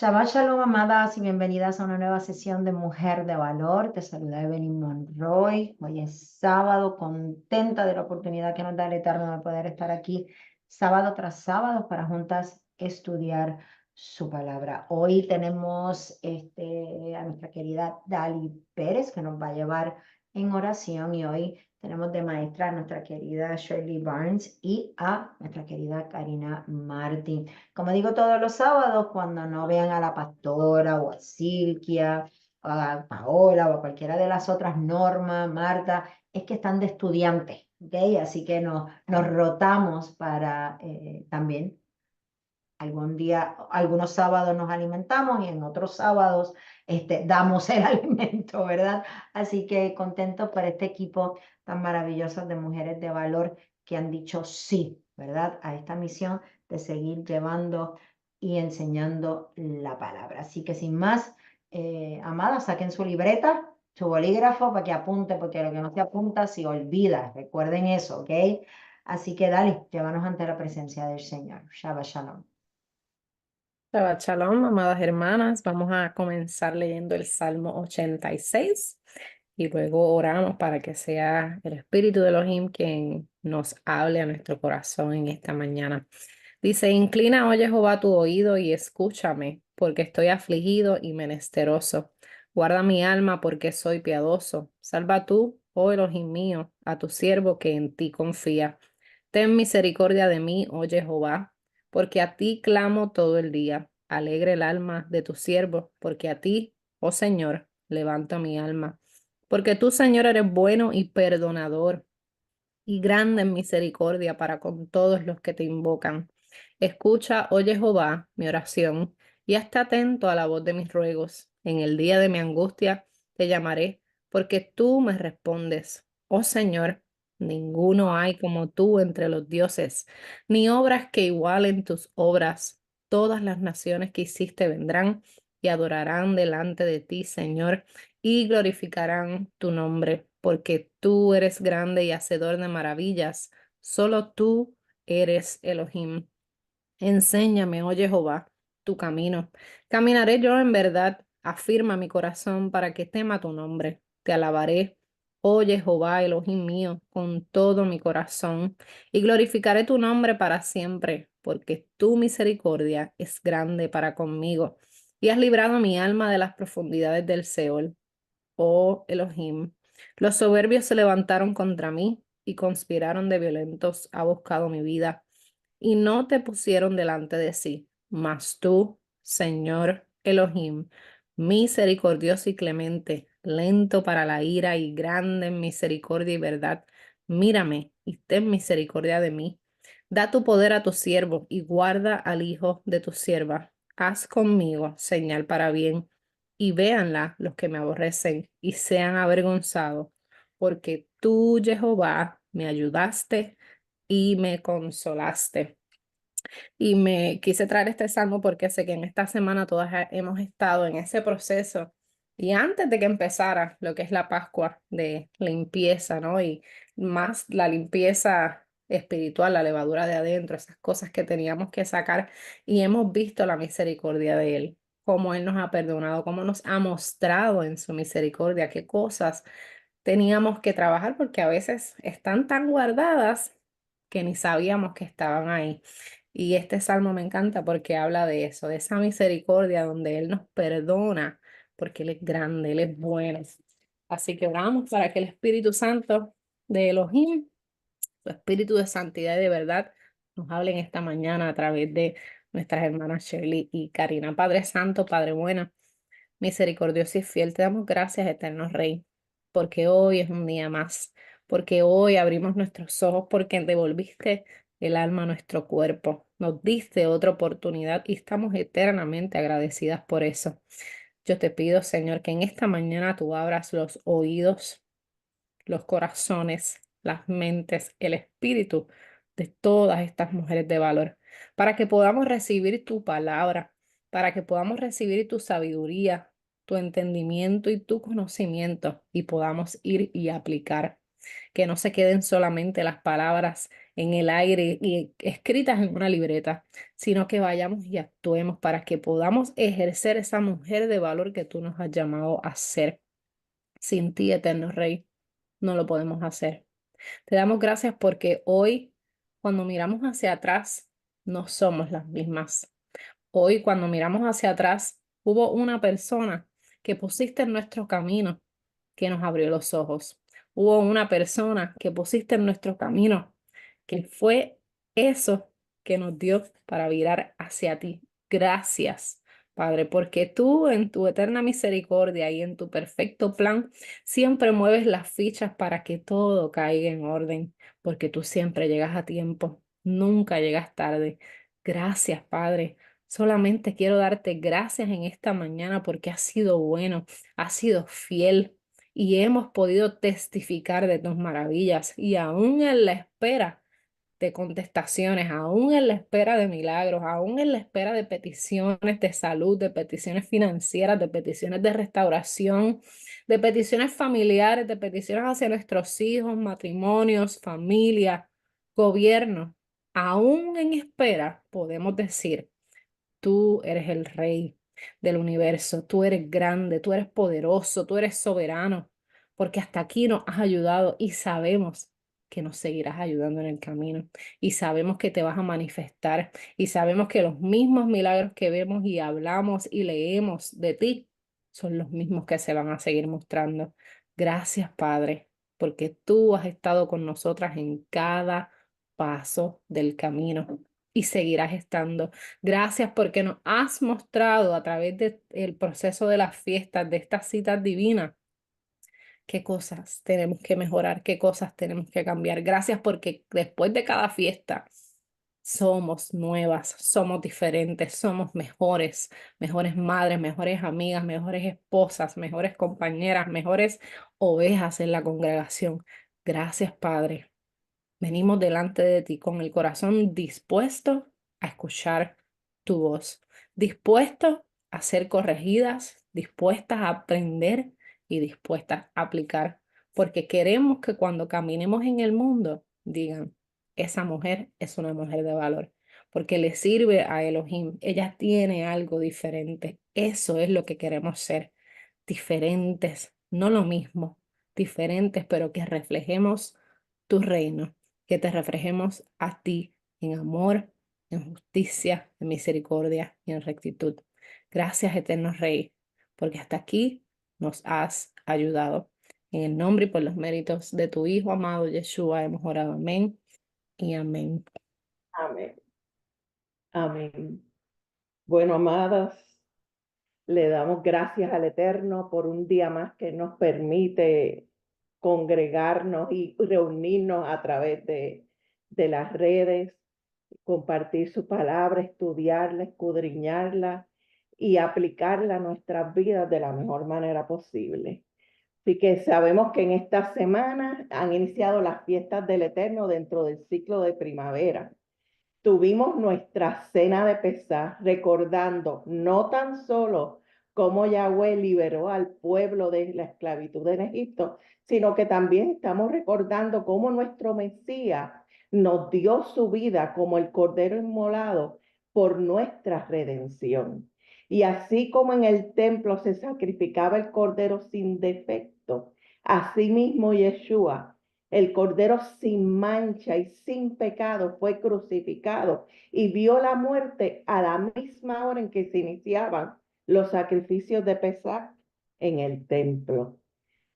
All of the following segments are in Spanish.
Shabbat Shalom, amadas, y bienvenidas a una nueva sesión de Mujer de Valor. Te saluda Evelyn Monroy. Hoy es sábado, contenta de la oportunidad que nos da el Eterno de poder estar aquí sábado tras sábado para juntas estudiar su palabra. Hoy tenemos a nuestra querida Dali Pérez que nos va a llevar en oración y hoy tenemos de maestra a nuestra querida Shirley Barnes y a nuestra querida Karina Martin. Como digo todos los sábados, cuando no vean a la pastora o a Silkia o a Paola o a cualquiera de las otras, Norma, Marta, es que están de estudiantes, ¿ok? Así que nos rotamos para también algún día, algunos sábados nos alimentamos y en otros sábados damos el alimento, ¿verdad? Así que contento por este equipo tan maravilloso de mujeres de valor que han dicho sí, ¿verdad? A esta misión de seguir llevando y enseñando la palabra. Así que sin más, amadas, saquen su libreta, su bolígrafo para que apunte, porque lo que no se apunta se olvida. Recuerden eso, ¿ok? Así que dale, llévanos ante la presencia del Señor. Shabbat Shalom. Shabbat Shalom, amadas hermanas. Vamos a comenzar leyendo el Salmo 86 y luego oramos para que sea el Espíritu de Elohim quien nos hable a nuestro corazón en esta mañana. Dice: Inclina, oye Jehová, tu oído y escúchame, porque estoy afligido y menesteroso. Guarda mi alma, porque soy piadoso. Salva tú, oh Elohim mío, a tu siervo que en ti confía. Ten misericordia de mí, oye Jehová, porque a ti clamo todo el día. Alegre el alma de tu siervo, porque a ti, oh Señor, levanto mi alma. Porque tú, Señor, eres bueno y perdonador y grande en misericordia para con todos los que te invocan. Escucha, oye Jehová, mi oración, y esté atento a la voz de mis ruegos. En el día de mi angustia te llamaré, porque tú me respondes. Oh Señor, ninguno hay como tú entre los dioses, ni obras que igualen tus obras. Todas las naciones que hiciste vendrán y adorarán delante de ti, Señor, y glorificarán tu nombre, porque tú eres grande y hacedor de maravillas. Solo tú eres Elohim. Enséñame, oh Jehová, tu camino. Caminaré yo en verdad. Afirma mi corazón para que tema tu nombre. Te alabaré, oh Jehová, Elohim mío, con todo mi corazón, y glorificaré tu nombre para siempre, porque tu misericordia es grande para conmigo, y has librado mi alma de las profundidades del Seol. Oh Elohim, los soberbios se levantaron contra mí y conspiraron de violentos, ha buscado mi vida y no te pusieron delante de sí. Mas tú, Señor Elohim, misericordioso y clemente, lento para la ira y grande en misericordia y verdad, mírame y ten misericordia de mí. Da tu poder a tu siervo y guarda al hijo de tu sierva. Haz conmigo señal para bien y véanla los que me aborrecen y sean avergonzados, porque tú, Jehová, me ayudaste y me consolaste. Y me quise traer este salmo porque sé que en esta semana todas hemos estado en ese proceso y antes de que empezara lo que es la Pascua de limpieza, ¿no? Y más la limpieza espiritual, la levadura de adentro, esas cosas que teníamos que sacar y hemos visto la misericordia de Él, cómo Él nos ha perdonado, cómo nos ha mostrado en su misericordia qué cosas teníamos que trabajar porque a veces están tan guardadas que ni sabíamos que estaban ahí. Y este salmo me encanta porque habla de eso, de esa misericordia donde Él nos perdona, porque Él es grande, Él es bueno. Así que oramos para que el Espíritu Santo de Elohim, su Espíritu de santidad y de verdad, nos hable en esta mañana a través de nuestras hermanas Shirley y Karina. Padre Santo, Padre bueno, misericordioso y fiel, te damos gracias, eterno Rey, porque hoy es un día más, porque hoy abrimos nuestros ojos, porque devolviste el alma a nuestro cuerpo, nos diste otra oportunidad y estamos eternamente agradecidas por eso. Yo te pido, Señor, que en esta mañana tú abras los oídos, los corazones, las mentes, el espíritu de todas estas mujeres de valor, para que podamos recibir tu palabra, para que podamos recibir tu sabiduría, tu entendimiento y tu conocimiento y podamos ir y aplicar. Que no se queden solamente las palabras en el aire y escritas en una libreta, sino que vayamos y actuemos para que podamos ejercer esa mujer de valor que tú nos has llamado a ser. Sin ti, eterno Rey, no lo podemos hacer. Te damos gracias porque hoy, cuando miramos hacia atrás, no somos las mismas. Hoy, cuando miramos hacia atrás, hubo una persona que pusiste en nuestro camino que nos abrió los ojos. Hubo una persona que pusiste en nuestro camino que fue eso que nos dio para virar hacia ti. Gracias, Padre, porque tú en tu eterna misericordia y en tu perfecto plan siempre mueves las fichas para que todo caiga en orden, porque tú siempre llegas a tiempo, nunca llegas tarde. Gracias, Padre. Solamente quiero darte gracias en esta mañana porque has sido bueno, has sido fiel y hemos podido testificar de tus maravillas y aún en la espera de contestaciones, aún en la espera de milagros, aún en la espera de peticiones de salud, de peticiones financieras, de peticiones de restauración, de peticiones familiares, de peticiones hacia nuestros hijos, matrimonios, familia, gobierno. Aún en espera podemos decir, tú eres el rey del universo, tú eres grande, tú eres poderoso, tú eres soberano, porque hasta aquí nos has ayudado y sabemos que nos seguirás ayudando en el camino y sabemos que te vas a manifestar y sabemos que los mismos milagros que vemos y hablamos y leemos de ti son los mismos que se van a seguir mostrando. Gracias, Padre, porque tú has estado con nosotras en cada paso del camino y seguirás estando. Gracias porque nos has mostrado a través del proceso de las fiestas, de estas citas divinas, qué cosas tenemos que mejorar, qué cosas tenemos que cambiar. Gracias porque después de cada fiesta somos nuevas, somos diferentes, somos mejores, mejores madres, mejores amigas, mejores esposas, mejores compañeras, mejores ovejas en la congregación. Gracias, Padre. Venimos delante de ti con el corazón dispuesto a escuchar tu voz, dispuesto a ser corregidas, dispuestas a aprender y dispuestas a aplicar, porque queremos que cuando caminemos en el mundo digan, esa mujer es una mujer de valor, porque le sirve a Elohim, ella tiene algo diferente. Eso es lo que queremos ser, diferentes, no lo mismo, diferentes, pero que reflejemos tu reino, que te reflejemos a ti en amor, en justicia, en misericordia y en rectitud. Gracias, eterno Rey, porque hasta aquí nos has ayudado. En el nombre y por los méritos de tu Hijo amado Yeshua hemos orado. Amén y amén. Amén. Amén. Bueno, amadas, le damos gracias al Eterno por un día más que nos permite congregarnos y reunirnos a través de las redes, compartir su palabra, estudiarla, escudriñarla y aplicarla a nuestras vidas de la mejor manera posible. Así que sabemos que en esta semana han iniciado las fiestas del Eterno dentro del ciclo de primavera. Tuvimos nuestra cena de Pesaj recordando no tan solo cómo Yahweh liberó al pueblo de la esclavitud en Egipto, sino que también estamos recordando cómo nuestro Mesías nos dio su vida como el Cordero inmolado por nuestra redención. Y así como en el templo se sacrificaba el Cordero sin defecto, asimismo Yeshua, el Cordero sin mancha y sin pecado, fue crucificado y vio la muerte a la misma hora en que se iniciaban los sacrificios de Pesaj en el templo.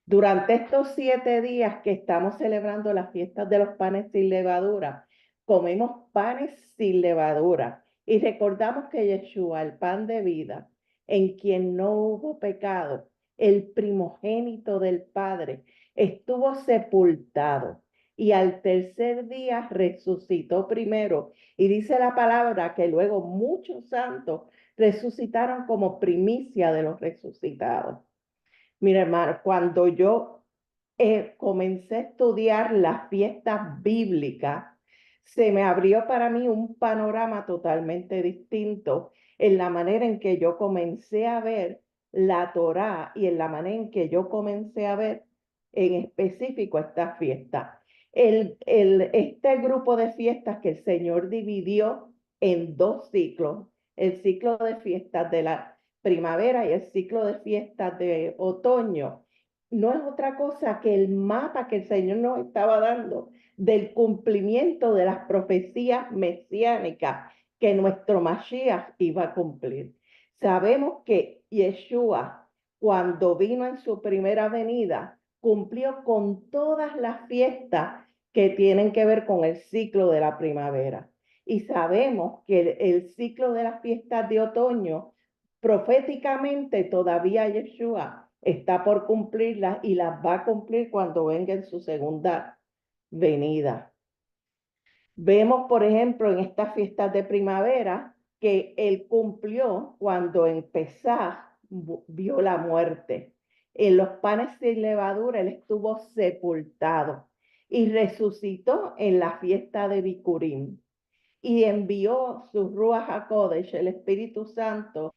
Durante estos 7 días que estamos celebrando las fiestas de los panes sin levadura, comemos panes sin levadura y recordamos que Yeshua, el pan de vida, en quien no hubo pecado, el primogénito del Padre, estuvo sepultado y al tercer día resucitó primero. Y dice la palabra que luego muchos santos resucitaron como primicia de los resucitados. Mira, hermano, cuando yo comencé a estudiar las fiestas bíblicas, se me abrió para mí un panorama totalmente distinto en la manera en que yo comencé a ver la Torá y en la manera en que yo comencé a ver en específico esta fiesta. Este grupo de fiestas que el Señor dividió en dos ciclos, el ciclo de fiestas de la primavera y el ciclo de fiestas de otoño, no es otra cosa que el mapa que el Señor nos estaba dando del cumplimiento de las profecías mesiánicas que nuestro Mashiach iba a cumplir. Sabemos que Yeshua, cuando vino en su primera venida, cumplió con todas las fiestas que tienen que ver con el ciclo de la primavera. Y sabemos que el ciclo de las fiestas de otoño, proféticamente todavía Yeshua está por cumplirlas y las va a cumplir cuando venga en su segunda venida. Vemos, por ejemplo, en estas fiestas de primavera que él cumplió cuando en Pesaj vio la muerte. En los panes sin levadura él estuvo sepultado y resucitó en la fiesta de Bikurim y envió su Ruach HaKodesh, el Espíritu Santo,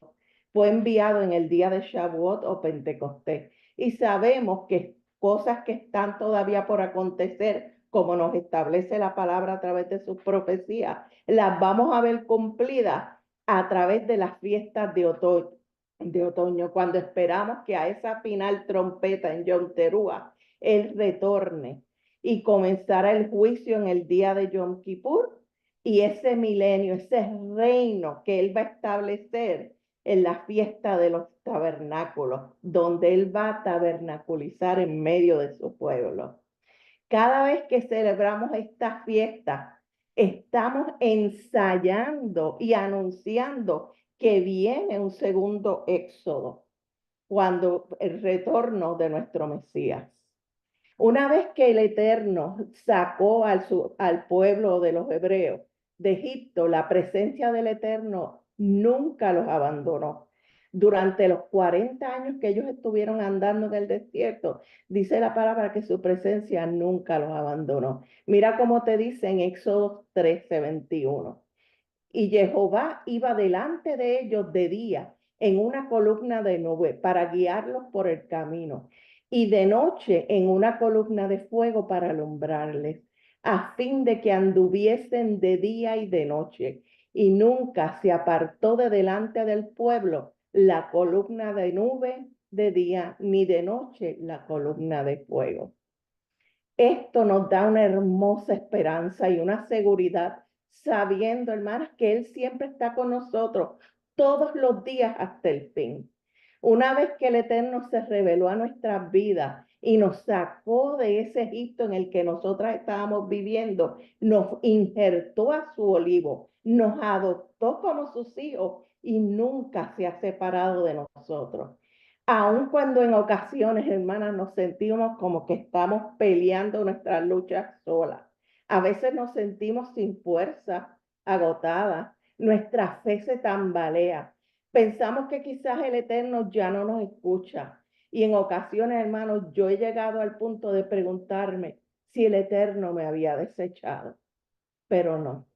fue enviado en el día de Shavuot o Pentecostés. Y sabemos que cosas que están todavía por acontecer, como nos establece la palabra a través de sus profecías, las vamos a ver cumplidas a través de las fiestas de otoño, cuando esperamos que a esa final trompeta en Yom Teruah, Él retorne y comenzará el juicio en el día de Yom Kippur y ese milenio, ese reino que Él va a establecer en la fiesta de los tabernáculos, donde Él va a tabernaculizar en medio de su pueblo. Cada vez que celebramos esta fiesta, estamos ensayando y anunciando que viene un segundo éxodo, cuando el retorno de nuestro Mesías. Una vez que el Eterno sacó al pueblo de los hebreos de Egipto, la presencia del Eterno nunca los abandonó. Durante los 40 años que ellos estuvieron andando en el desierto, dice la palabra que su presencia nunca los abandonó. Mira cómo te dice en Éxodo 13:21. Y Jehová iba delante de ellos de día en una columna de nube para guiarlos por el camino, y de noche en una columna de fuego para alumbrarles, a fin de que anduviesen de día y de noche. Y nunca se apartó de delante del pueblo la columna de nube de día, ni de noche la columna de fuego. Esto nos da una hermosa esperanza y una seguridad, sabiendo, hermanas, que Él siempre está con nosotros todos los días hasta el fin. Una vez que el Eterno se reveló a nuestras vidas y nos sacó de ese Egipto en el que nosotras estábamos viviendo, nos injertó a su olivo, nos adoptó como sus hijos y nunca se ha separado de nosotros. Aun cuando en ocasiones, hermanas, nos sentimos como que estamos peleando nuestras luchas solas. A veces nos sentimos sin fuerza, agotadas. Nuestra fe se tambalea. Pensamos que quizás el Eterno ya no nos escucha. Y en ocasiones, hermanos, yo he llegado al punto de preguntarme si el Eterno me había desechado. Pero no.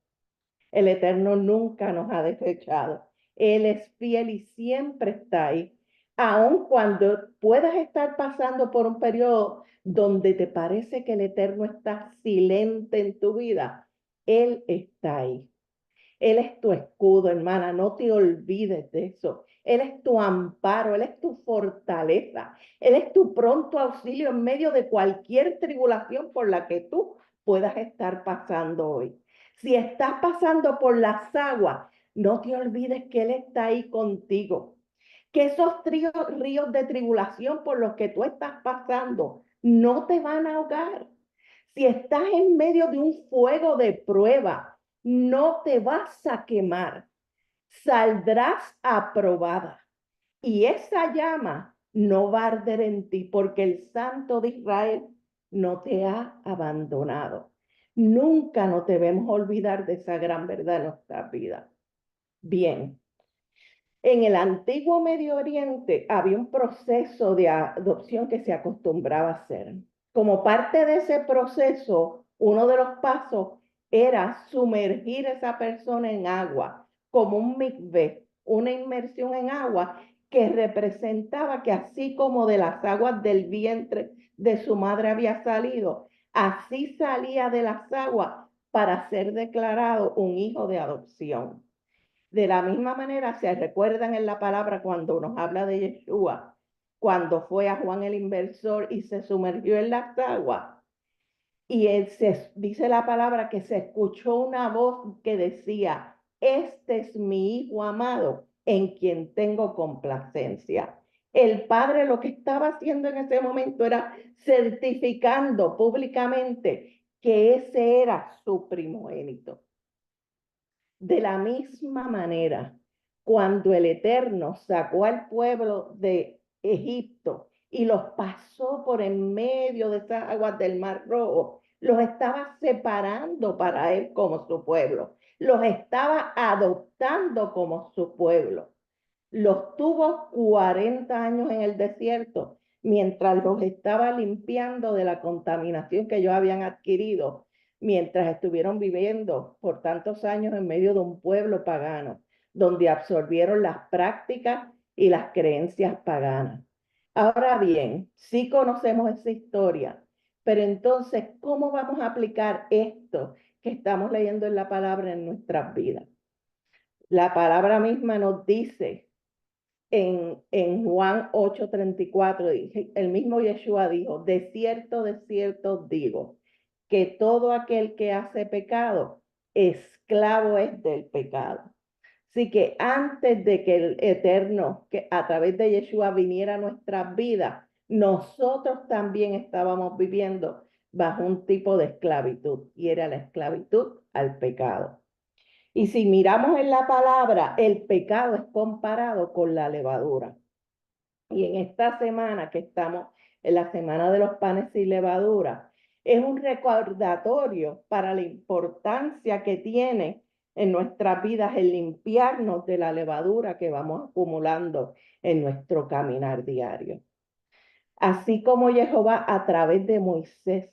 El Eterno nunca nos ha desechado. Él es fiel y siempre está ahí. Aun cuando puedas estar pasando por un periodo donde te parece que el Eterno está silente en tu vida, Él está ahí. Él es tu escudo, hermana, no te olvides de eso. Él es tu amparo, Él es tu fortaleza, Él es tu pronto auxilio en medio de cualquier tribulación por la que tú puedas estar pasando hoy. Si estás pasando por las aguas, no te olvides que Él está ahí contigo. Que esos ríos de tribulación por los que tú estás pasando no te van a ahogar. Si estás en medio de un fuego de prueba, no te vas a quemar. Saldrás aprobada. Y esa llama no va a arder en ti porque el Santo de Israel no te ha abandonado. Nunca nos debemos olvidar de esa gran verdad en nuestra vida. Bien. En el antiguo Medio Oriente había un proceso de adopción que se acostumbraba a hacer. Como parte de ese proceso, uno de los pasos era sumergir a esa persona en agua, como un mikveh, una inmersión en agua que representaba que así como de las aguas del vientre de su madre había salido, Así salía de las aguas para ser declarado un hijo de adopción. De la misma manera, se recuerdan en la palabra cuando nos habla de Yeshua, cuando fue a Juan el Inversor y se sumergió en las aguas. Y dice la palabra que se escuchó una voz que decía, este es mi hijo amado en quien tengo complacencia. El padre lo que estaba haciendo en ese momento era certificando públicamente que ese era su primogénito. De la misma manera, cuando el Eterno sacó al pueblo de Egipto y los pasó por en medio de esas aguas del Mar Rojo, los estaba separando para él como su pueblo, los estaba adoptando como su pueblo. Los tuvo 40 años en el desierto mientras los estaba limpiando de la contaminación que ellos habían adquirido mientras estuvieron viviendo por tantos años en medio de un pueblo pagano, donde absorbieron las prácticas y las creencias paganas. Ahora bien, sí conocemos esa historia, pero entonces, ¿cómo vamos a aplicar esto que estamos leyendo en la palabra en nuestras vidas? La palabra misma nos dice en Juan 8:34, el mismo Yeshua dijo, de cierto digo, que todo aquel que hace pecado, esclavo es del pecado. Así que antes de que el Eterno, que a través de Yeshua viniera a nuestras vidas, nosotros también estábamos viviendo bajo un tipo de esclavitud, y era la esclavitud al pecado. Y si miramos en la palabra, el pecado es comparado con la levadura. Y en esta semana que estamos en la semana de los panes sin levadura, es un recordatorio para la importancia que tiene en nuestras vidas el limpiarnos de la levadura que vamos acumulando en nuestro caminar diario. Así como Jehová a través de Moisés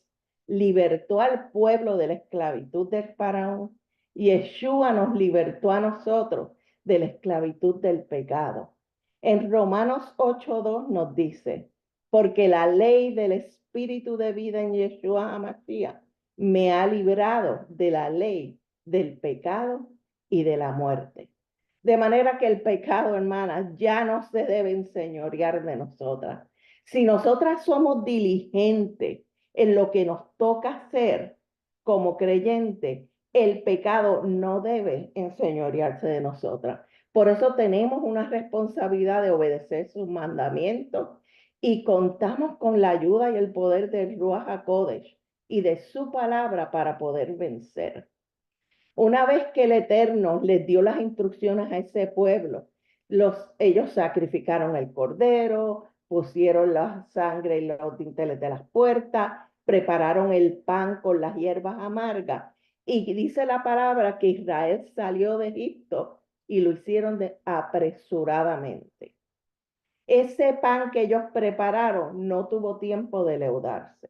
libertó al pueblo de la esclavitud del faraón, Yeshua nos libertó a nosotros de la esclavitud del pecado. En Romanos 8:2 nos dice, porque la ley del espíritu de vida en Yeshua HaMashiach me ha librado de la ley del pecado y de la muerte. De manera que el pecado, hermanas, ya no se debe enseñorear de nosotras. Si nosotras somos diligentes en lo que nos toca hacer como creyentes, el pecado no debe enseñorearse de nosotras. Por eso tenemos una responsabilidad de obedecer sus mandamientos y contamos con la ayuda y el poder del Ruach HaKodesh y de su palabra para poder vencer. Una vez que el Eterno les dio las instrucciones a ese pueblo, ellos sacrificaron el cordero, pusieron la sangre y los dinteles de las puertas, prepararon el pan con las hierbas amargas. Y dice la palabra que Israel salió de Egipto y lo hicieron apresuradamente. Ese pan que ellos prepararon no tuvo tiempo de leudarse.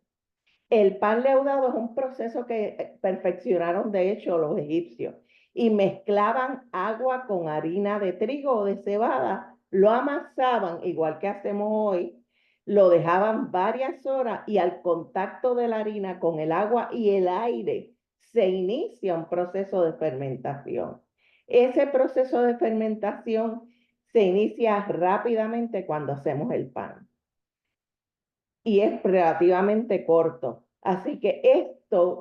El pan leudado es un proceso que perfeccionaron de hecho los egipcios y mezclaban agua con harina de trigo o de cebada, lo amasaban igual que hacemos hoy, lo dejaban varias horas y al contacto de la harina con el agua y el aire se inicia un proceso de fermentación. Ese proceso de fermentación se inicia rápidamente cuando hacemos el pan y es relativamente corto. Así que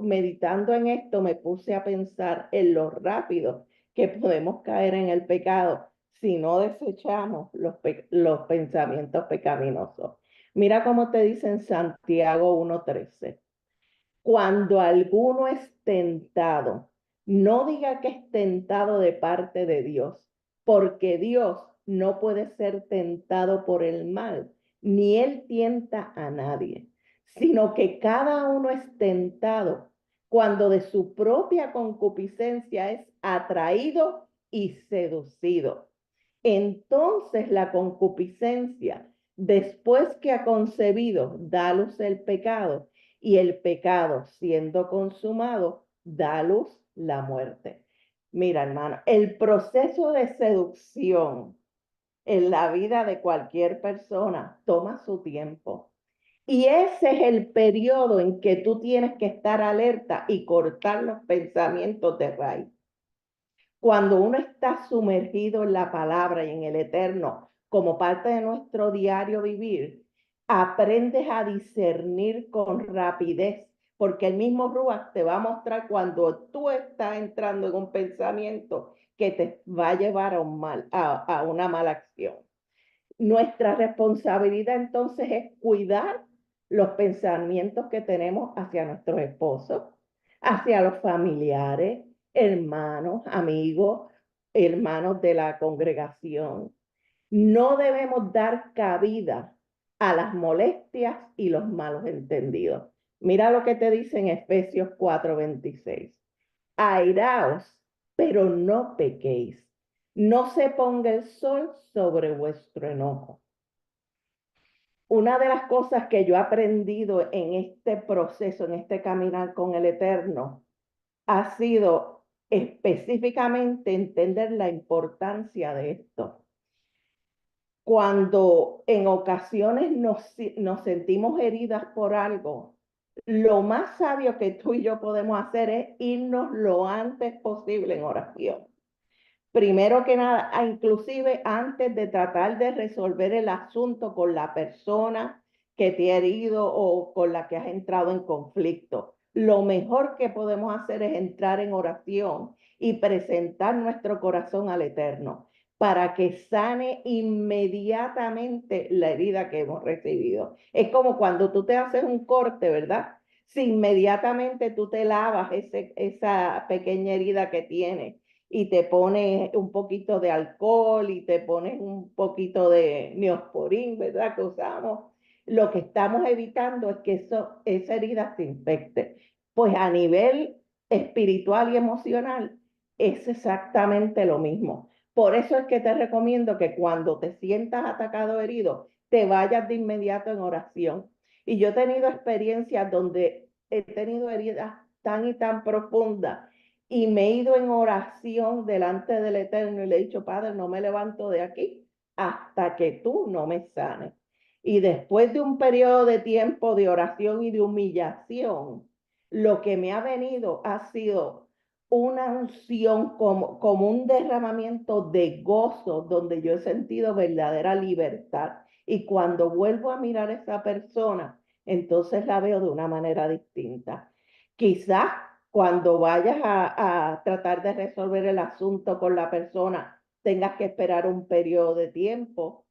meditando en esto, me puse a pensar en lo rápido que podemos caer en el pecado si no desechamos los pensamientos pecaminosos. Mira cómo te dice en Santiago 1:13. Cuando alguno es tentado, no diga que es tentado de parte de Dios, porque Dios no puede ser tentado por el mal, ni él tienta a nadie, sino que cada uno es tentado cuando de su propia concupiscencia es atraído y seducido. Entonces la concupiscencia, después que ha concebido, da a luz el pecado, y el pecado, siendo consumado, da a luz la muerte. Mira, hermano, el proceso de seducción en la vida de cualquier persona toma su tiempo. Y ese es el periodo en que tú tienes que estar alerta y cortar los pensamientos de raíz. Cuando uno está sumergido en la palabra y en el eterno como parte de nuestro diario vivir, aprendes a discernir con rapidez, porque el mismo Ruach te va a mostrar cuando tú estás entrando en un pensamiento que te va a llevar a una mala acción. Nuestra responsabilidad entonces es cuidar los pensamientos que tenemos hacia nuestros esposos, hacia los familiares, hermanos, amigos, hermanos de la congregación. No debemos dar cabida a las molestias y los malos entendidos. Mira lo que te dice en Efesios 4:26. Airaos, pero no pequéis. No se ponga el sol sobre vuestro enojo. Una de las cosas que yo he aprendido en este proceso, en este caminar con el Eterno, ha sido específicamente entender la importancia de esto. Cuando en ocasiones nos sentimos heridas por algo, lo más sabio que tú y yo podemos hacer es irnos lo antes posible en oración. Primero que nada, inclusive antes de tratar de resolver el asunto con la persona que te ha herido o con la que has entrado en conflicto. Lo mejor que podemos hacer es entrar en oración y presentar nuestro corazón al Eterno para que sane inmediatamente la herida que hemos recibido. Es como cuando tú te haces un corte, ¿verdad? Si inmediatamente tú te lavas esa pequeña herida que tienes y te pones un poquito de alcohol y te pones un poquito de neosporín, ¿verdad? Que usamos. Lo que estamos evitando es que esa herida se infecte. Pues a nivel espiritual y emocional es exactamente lo mismo. Por eso es que te recomiendo que cuando te sientas atacado o herido, te vayas de inmediato en oración. Y yo he tenido experiencias donde he tenido heridas tan y tan profundas y me he ido en oración delante del Eterno y le he dicho, Padre, no me levanto de aquí hasta que tú no me sanes. Y después de un periodo de tiempo de oración y de humillación, lo que me ha venido ha sido una unción como un derramamiento de gozo donde yo he sentido verdadera libertad. Y cuando vuelvo a mirar a esa persona, entonces la veo de una manera distinta. Quizás cuando vayas a tratar de resolver el asunto con la persona, tengas que esperar un periodo de tiempo.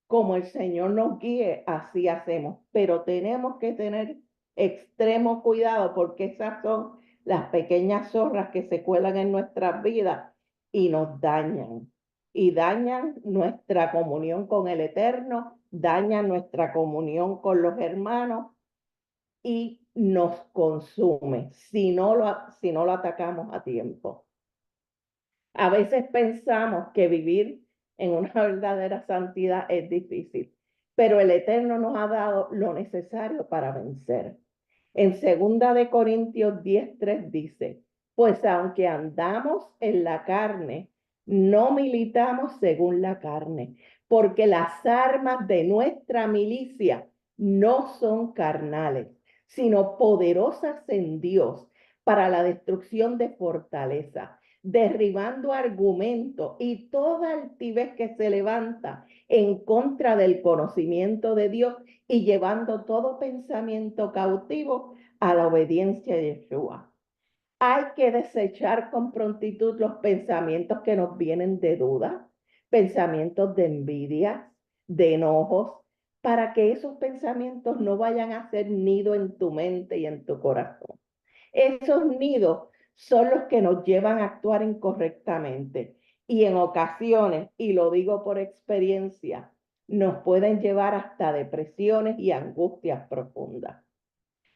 Como el Señor nos guíe, así hacemos. Pero tenemos que tener extremo cuidado porque esas son las pequeñas zorras que se cuelan en nuestras vidas y nos dañan. Y dañan nuestra comunión con el Eterno, dañan nuestra comunión con los hermanos y nos consume si no lo atacamos a tiempo. A veces pensamos que vivir en una verdadera santidad es difícil, pero el Eterno nos ha dado lo necesario para vencer. En 2 Corintios 10:3 dice, pues aunque andamos en la carne, no militamos según la carne, porque las armas de nuestra milicia no son carnales, sino poderosas en Dios para la destrucción de fortaleza, derribando argumentos y toda altivez que se levanta en contra del conocimiento de Dios y llevando todo pensamiento cautivo a la obediencia de Yeshua. Hay que desechar con prontitud los pensamientos que nos vienen de duda, pensamientos de envidia, de enojos, para que esos pensamientos no vayan a hacer nido en tu mente y en tu corazón. Esos nidos son los que nos llevan a actuar incorrectamente y en ocasiones, y lo digo por experiencia, nos pueden llevar hasta depresiones y angustias profundas.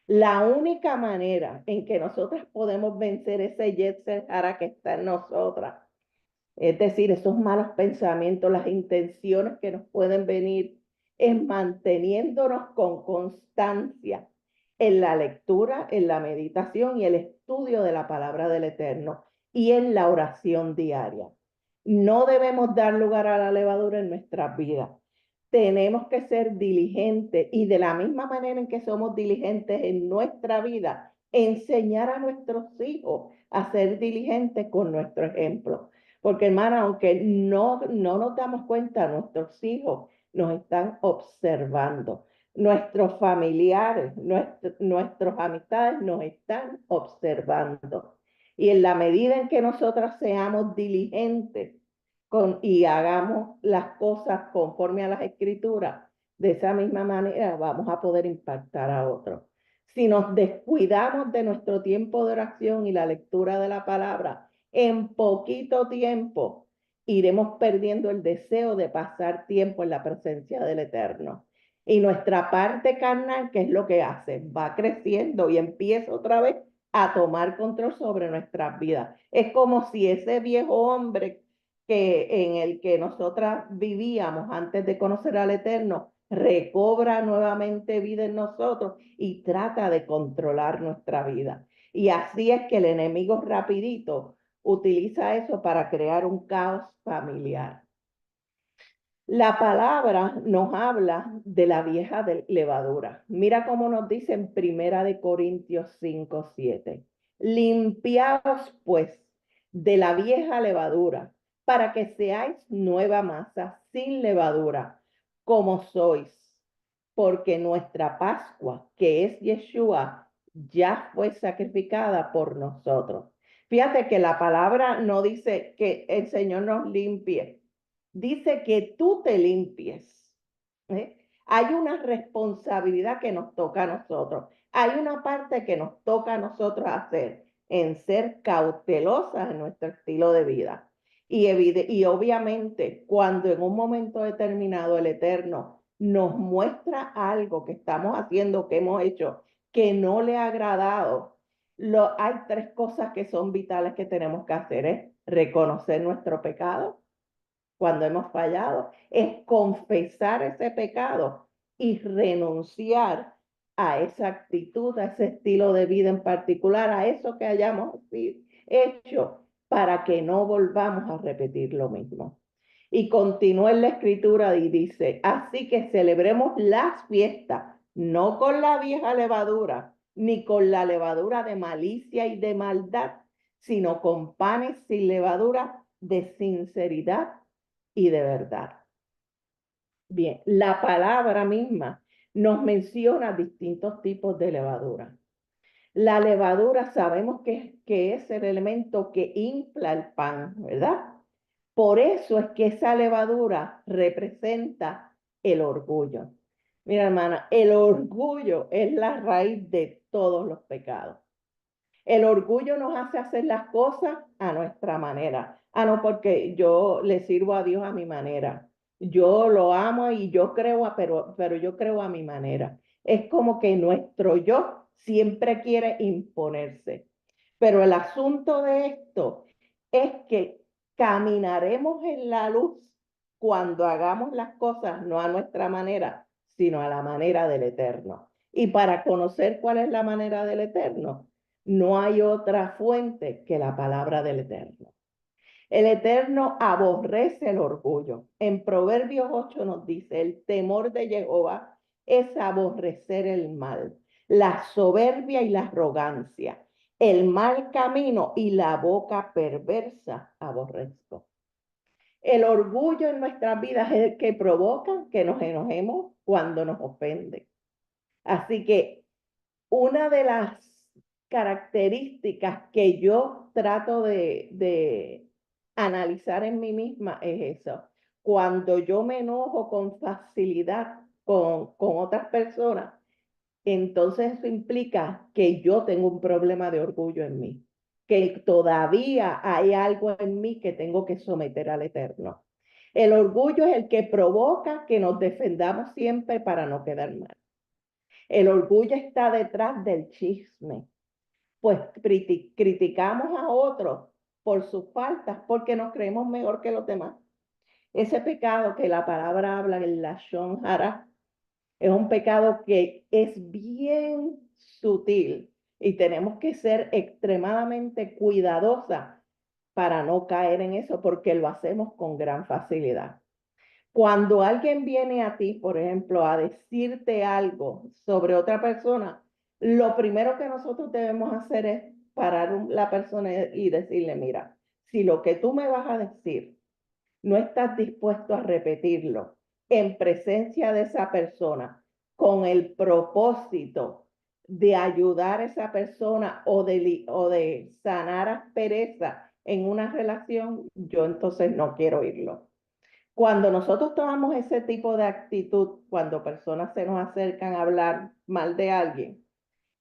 La única manera en que nosotras podemos vencer ese Yetzer Hara que está en nosotras, es decir, esos malos pensamientos, las intenciones que nos pueden venir, es manteniéndonos con constancia en la lectura, en la meditación y el estudio de la palabra del Eterno y en la oración diaria. No debemos dar lugar a la levadura en nuestras vidas. tenemos que ser diligentes y de la misma manera en que somos diligentes en nuestra vida, enseñar a nuestros hijos a ser diligentes con nuestro ejemplo. Porque, hermana, aunque no nos damos cuenta, nuestros hijos nos están observando. Nuestros familiares, nuestras amistades nos están observando. Y en la medida en que nosotras seamos diligentes y hagamos las cosas conforme a las escrituras, de esa misma manera vamos a poder impactar a otros. Si nos descuidamos de nuestro tiempo de oración y la lectura de la palabra, en poquito tiempo iremos perdiendo el deseo de pasar tiempo en la presencia del Eterno. Y nuestra parte carnal, ¿qué es lo que hace? Va creciendo y empieza otra vez a tomar control sobre nuestras vidas. Es como si ese viejo hombre en el que nosotras vivíamos antes de conocer al Eterno recobra nuevamente vida en nosotros y trata de controlar nuestra vida. Y así es que el enemigo rapidito utiliza eso para crear un caos familiar. La palabra nos habla de la vieja levadura. Mira cómo nos dice en 1 Corintios 5:7. Limpiaos pues de la vieja levadura para que seáis nueva masa sin levadura, como sois, porque nuestra Pascua, que es Yeshua, ya fue sacrificada por nosotros. Fíjate que la palabra no dice que el Señor nos limpie, dice que tú te limpies. Hay una responsabilidad que nos toca a nosotros. Hay una parte que nos toca a nosotros hacer en ser cautelosas en nuestro estilo de vida. Y obviamente, cuando en un momento determinado el Eterno nos muestra algo que estamos haciendo, que hemos hecho, que no le ha agradado, hay tres cosas que son vitales que tenemos que hacer. Es reconocer nuestro pecado cuando hemos fallado, es confesar ese pecado y renunciar a esa actitud, a ese estilo de vida en particular, a eso que hayamos hecho, para que no volvamos a repetir lo mismo. Y continúa en la escritura y dice, así que celebremos las fiestas, no con la vieja levadura, ni con la levadura de malicia y de maldad, sino con panes sin levadura de sinceridad y de verdad. Bien, la palabra misma nos menciona distintos tipos de levadura. La levadura sabemos que es el elemento que infla el pan, ¿verdad? Por eso es que esa levadura representa el orgullo. Mira, hermana, el orgullo es la raíz de todos los pecados. El orgullo nos hace hacer las cosas a nuestra manera. Ah, no, porque yo le sirvo a Dios a mi manera. Yo lo amo y yo creo, pero yo creo a mi manera. Es como que nuestro yo siempre quiere imponerse. Pero el asunto de esto es que caminaremos en la luz cuando hagamos las cosas no a nuestra manera, sino a la manera del Eterno. Y para conocer cuál es la manera del Eterno, no hay otra fuente que la palabra del Eterno. El Eterno aborrece el orgullo. En Proverbios 8 nos dice, el temor de Jehová es aborrecer el mal, la soberbia y la arrogancia, el mal camino y la boca perversa aborrezco. El orgullo en nuestras vidas es el que provoca que nos enojemos cuando nos ofende. Así que una de las características que yo trato de analizar en mí misma es eso. Cuando yo me enojo con facilidad con otras personas, entonces eso implica que yo tengo un problema de orgullo en mí, que todavía hay algo en mí que tengo que someter al Eterno. El orgullo es el que provoca que nos defendamos siempre para no quedar mal. El orgullo está detrás del chisme, pues criticamos a otros por sus faltas porque nos creemos mejor que los demás. Ese pecado que la palabra habla, el lashon hara, es un pecado que es bien sutil y tenemos que ser extremadamente cuidadosas para no caer en eso porque lo hacemos con gran facilidad. Cuando alguien viene a ti, por ejemplo, a decirte algo sobre otra persona, lo primero que nosotros debemos hacer es parar la persona y decirle, mira, si lo que tú me vas a decir no estás dispuesto a repetirlo en presencia de esa persona con el propósito de ayudar a esa persona o de sanar aspereza en una relación, yo entonces no quiero oírlo. Cuando nosotros tomamos ese tipo de actitud, cuando personas se nos acercan a hablar mal de alguien,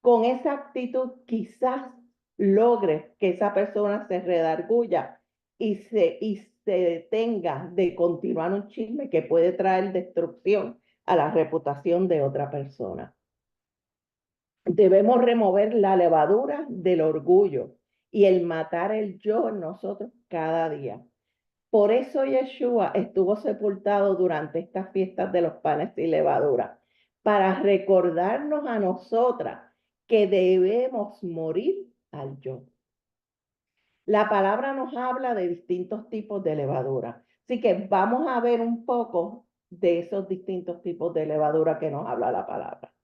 con esa actitud quizás logres que esa persona se redarguya y se detenga de continuar un chisme que puede traer destrucción a la reputación de otra persona. Debemos remover la levadura del orgullo y el matar el yo en nosotros cada día. Por eso Yeshua estuvo sepultado durante estas fiestas de los panes y levadura, para recordarnos a nosotras que debemos morir al yo. La palabra nos habla de distintos tipos de levadura. Así que vamos a ver un poco de esos distintos tipos de levadura que nos habla la palabra.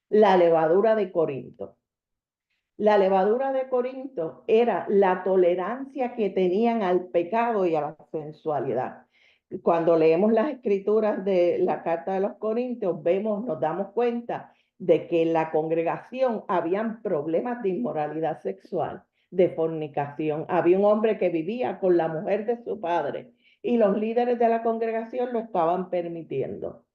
La levadura de Corinto. La levadura de Corinto era la tolerancia que tenían al pecado y a la sensualidad. Cuando leemos las escrituras de la carta de los Corintios, nos damos cuenta de que en la congregación habían problemas de inmoralidad sexual, de fornicación. Había un hombre que vivía con la mujer de su padre y los líderes de la congregación lo estaban permitiendo.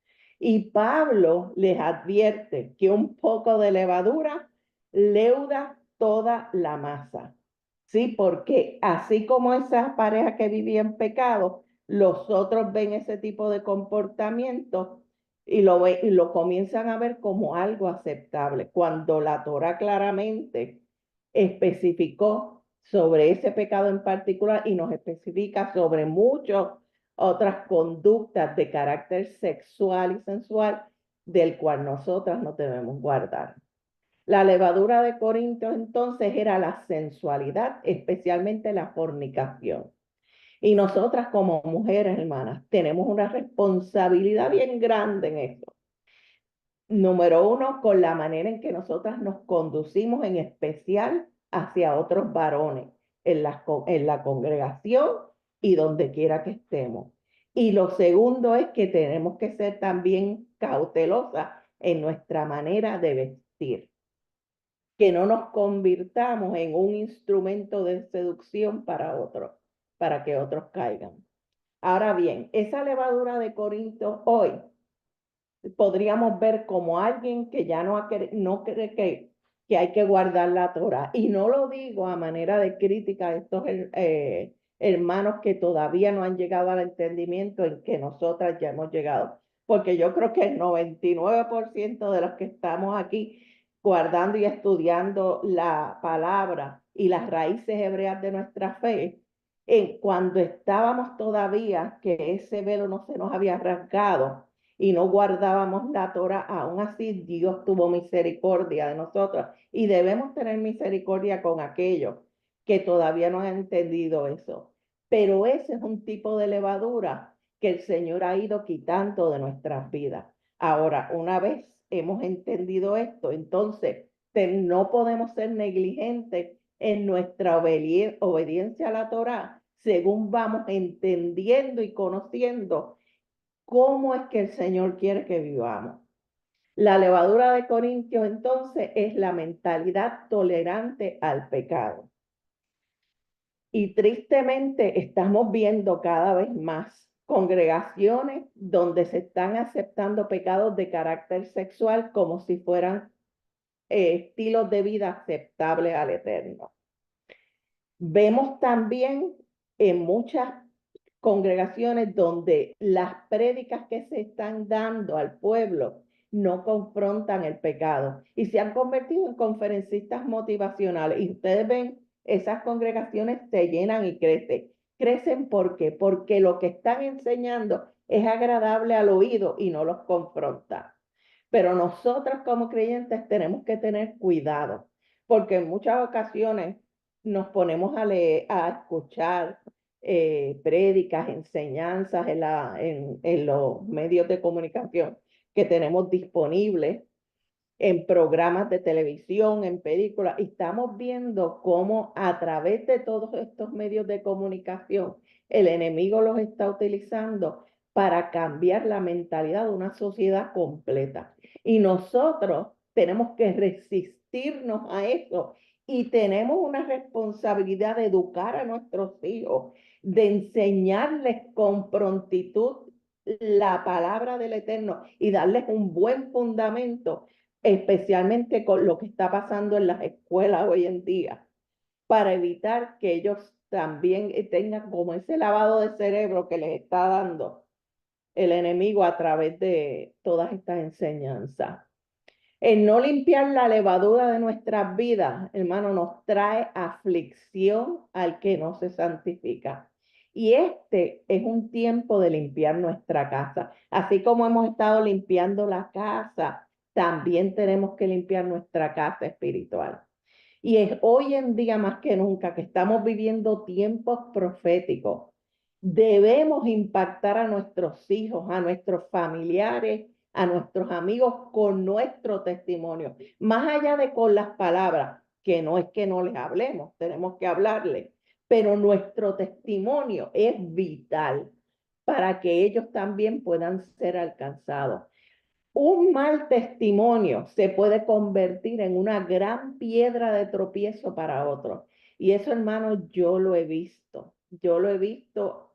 Y Pablo les advierte que un poco de levadura leuda toda la masa. Sí, porque así como esa pareja que vivía en pecado, los otros ven ese tipo de comportamiento y lo comienzan a ver como algo aceptable, cuando la Torá claramente especificó sobre ese pecado en particular y nos especifica sobre muchas otras conductas de carácter sexual y sensual del cual nosotras nos debemos guardar. La levadura de Corinto entonces era la sensualidad, especialmente la fornicación. Y nosotras como mujeres, hermanas, tenemos una responsabilidad bien grande en esto. Número uno, con la manera en que nosotras nos conducimos, en especial hacia otros varones en la congregación y donde quiera que estemos. Y lo segundo es que tenemos que ser también cautelosas en nuestra manera de vestir, que no nos convirtamos en un instrumento de seducción para otros, para que otros caigan. Ahora bien, esa levadura de Corinto hoy podríamos ver como alguien que ya no cree que hay que guardar la Torah. Y no lo digo a manera de crítica a estos hermanos que todavía no han llegado al entendimiento en que nosotras ya hemos llegado. Porque yo creo que el 99% de los que estamos aquí guardando y estudiando la palabra y las raíces hebreas de nuestra fe, cuando estábamos todavía, que ese velo no se nos había rasgado y no guardábamos la Torah, aún así Dios tuvo misericordia de nosotros y debemos tener misericordia con aquellos que todavía no han entendido eso. Pero ese es un tipo de levadura que el Señor ha ido quitando de nuestras vidas. Ahora, una vez hemos entendido esto, entonces no podemos ser negligentes en nuestra obediencia a la Torah, según vamos entendiendo y conociendo cómo es que el Señor quiere que vivamos. La levadura de Corintios entonces es la mentalidad tolerante al pecado. Y tristemente estamos viendo cada vez más congregaciones donde se están aceptando pecados de carácter sexual como si fueran estilos de vida aceptables al Eterno. Vemos también en muchas congregaciones donde las prédicas que se están dando al pueblo no confrontan el pecado y se han convertido en conferencistas motivacionales. Y ustedes ven, esas congregaciones se llenan y crecen. ¿Crecen por qué? Porque lo que están enseñando es agradable al oído y no los confronta. Pero nosotros como creyentes tenemos que tener cuidado, porque en muchas ocasiones nos ponemos a leer, a escuchar prédicas, enseñanzas en los medios de comunicación que tenemos disponibles, en programas de televisión, en películas, y estamos viendo cómo a través de todos estos medios de comunicación el enemigo los está utilizando para cambiar la mentalidad de una sociedad completa. Y nosotros tenemos que resistirnos a eso y tenemos una responsabilidad de educar a nuestros hijos, de enseñarles con prontitud la palabra del Eterno y darles un buen fundamento, especialmente con lo que está pasando en las escuelas hoy en día, para evitar que ellos también tengan como ese lavado de cerebro que les está dando el enemigo a través de todas estas enseñanzas. El no limpiar la levadura de nuestras vidas, hermano, nos trae aflicción al que no se santifica. Y este es un tiempo de limpiar nuestra casa. Así como hemos estado limpiando la casa, también tenemos que limpiar nuestra casa espiritual. Y es hoy en día más que nunca que estamos viviendo tiempos proféticos. Debemos impactar a nuestros hijos, a nuestros familiares, a nuestros amigos con nuestro testimonio. Más allá de con las palabras, que no es que no les hablemos, tenemos que hablarles, pero nuestro testimonio es vital para que ellos también puedan ser alcanzados. Un mal testimonio se puede convertir en una gran piedra de tropiezo para otros. Y eso, hermano, yo lo he visto. Yo lo he visto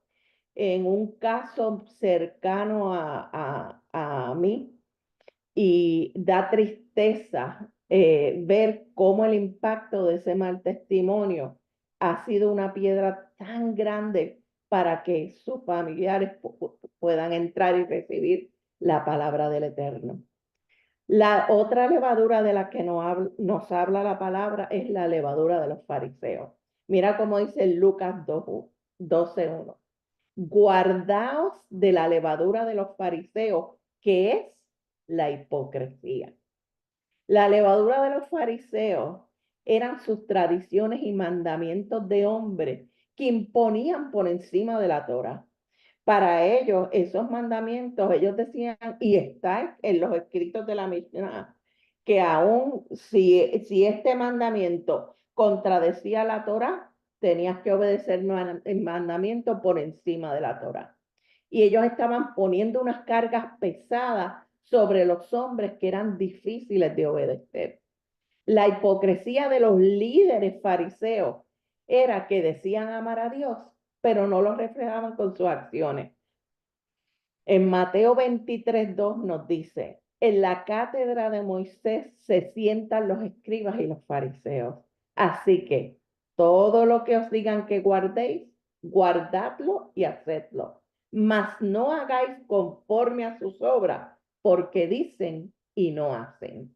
en un caso cercano a mí y da tristeza ver cómo el impacto de ese mal testimonio ha sido una piedra tan grande para que sus familiares puedan entrar y recibir la palabra del Eterno. La otra levadura de la que nos habla la palabra es la levadura de los fariseos. Mira cómo dice Lucas 12:1. Guardaos de la levadura de los fariseos, que es la hipocresía. La levadura de los fariseos eran sus tradiciones y mandamientos de hombres que imponían por encima de la Torá. Para ellos, esos mandamientos, ellos decían, y está en los escritos de la Mishnah, que aún si este mandamiento contradecía la Torá, tenías que obedecer el mandamiento por encima de la Torá. Y ellos estaban poniendo unas cargas pesadas sobre los hombres que eran difíciles de obedecer. La hipocresía de los líderes fariseos era que decían amar a Dios, pero no lo reflejaban con sus acciones. En Mateo 23:2 nos dice, en la cátedra de Moisés se sientan los escribas y los fariseos. Así que todo lo que os digan que guardéis, guardadlo y hacedlo. Mas no hagáis conforme a sus obras, porque dicen y no hacen.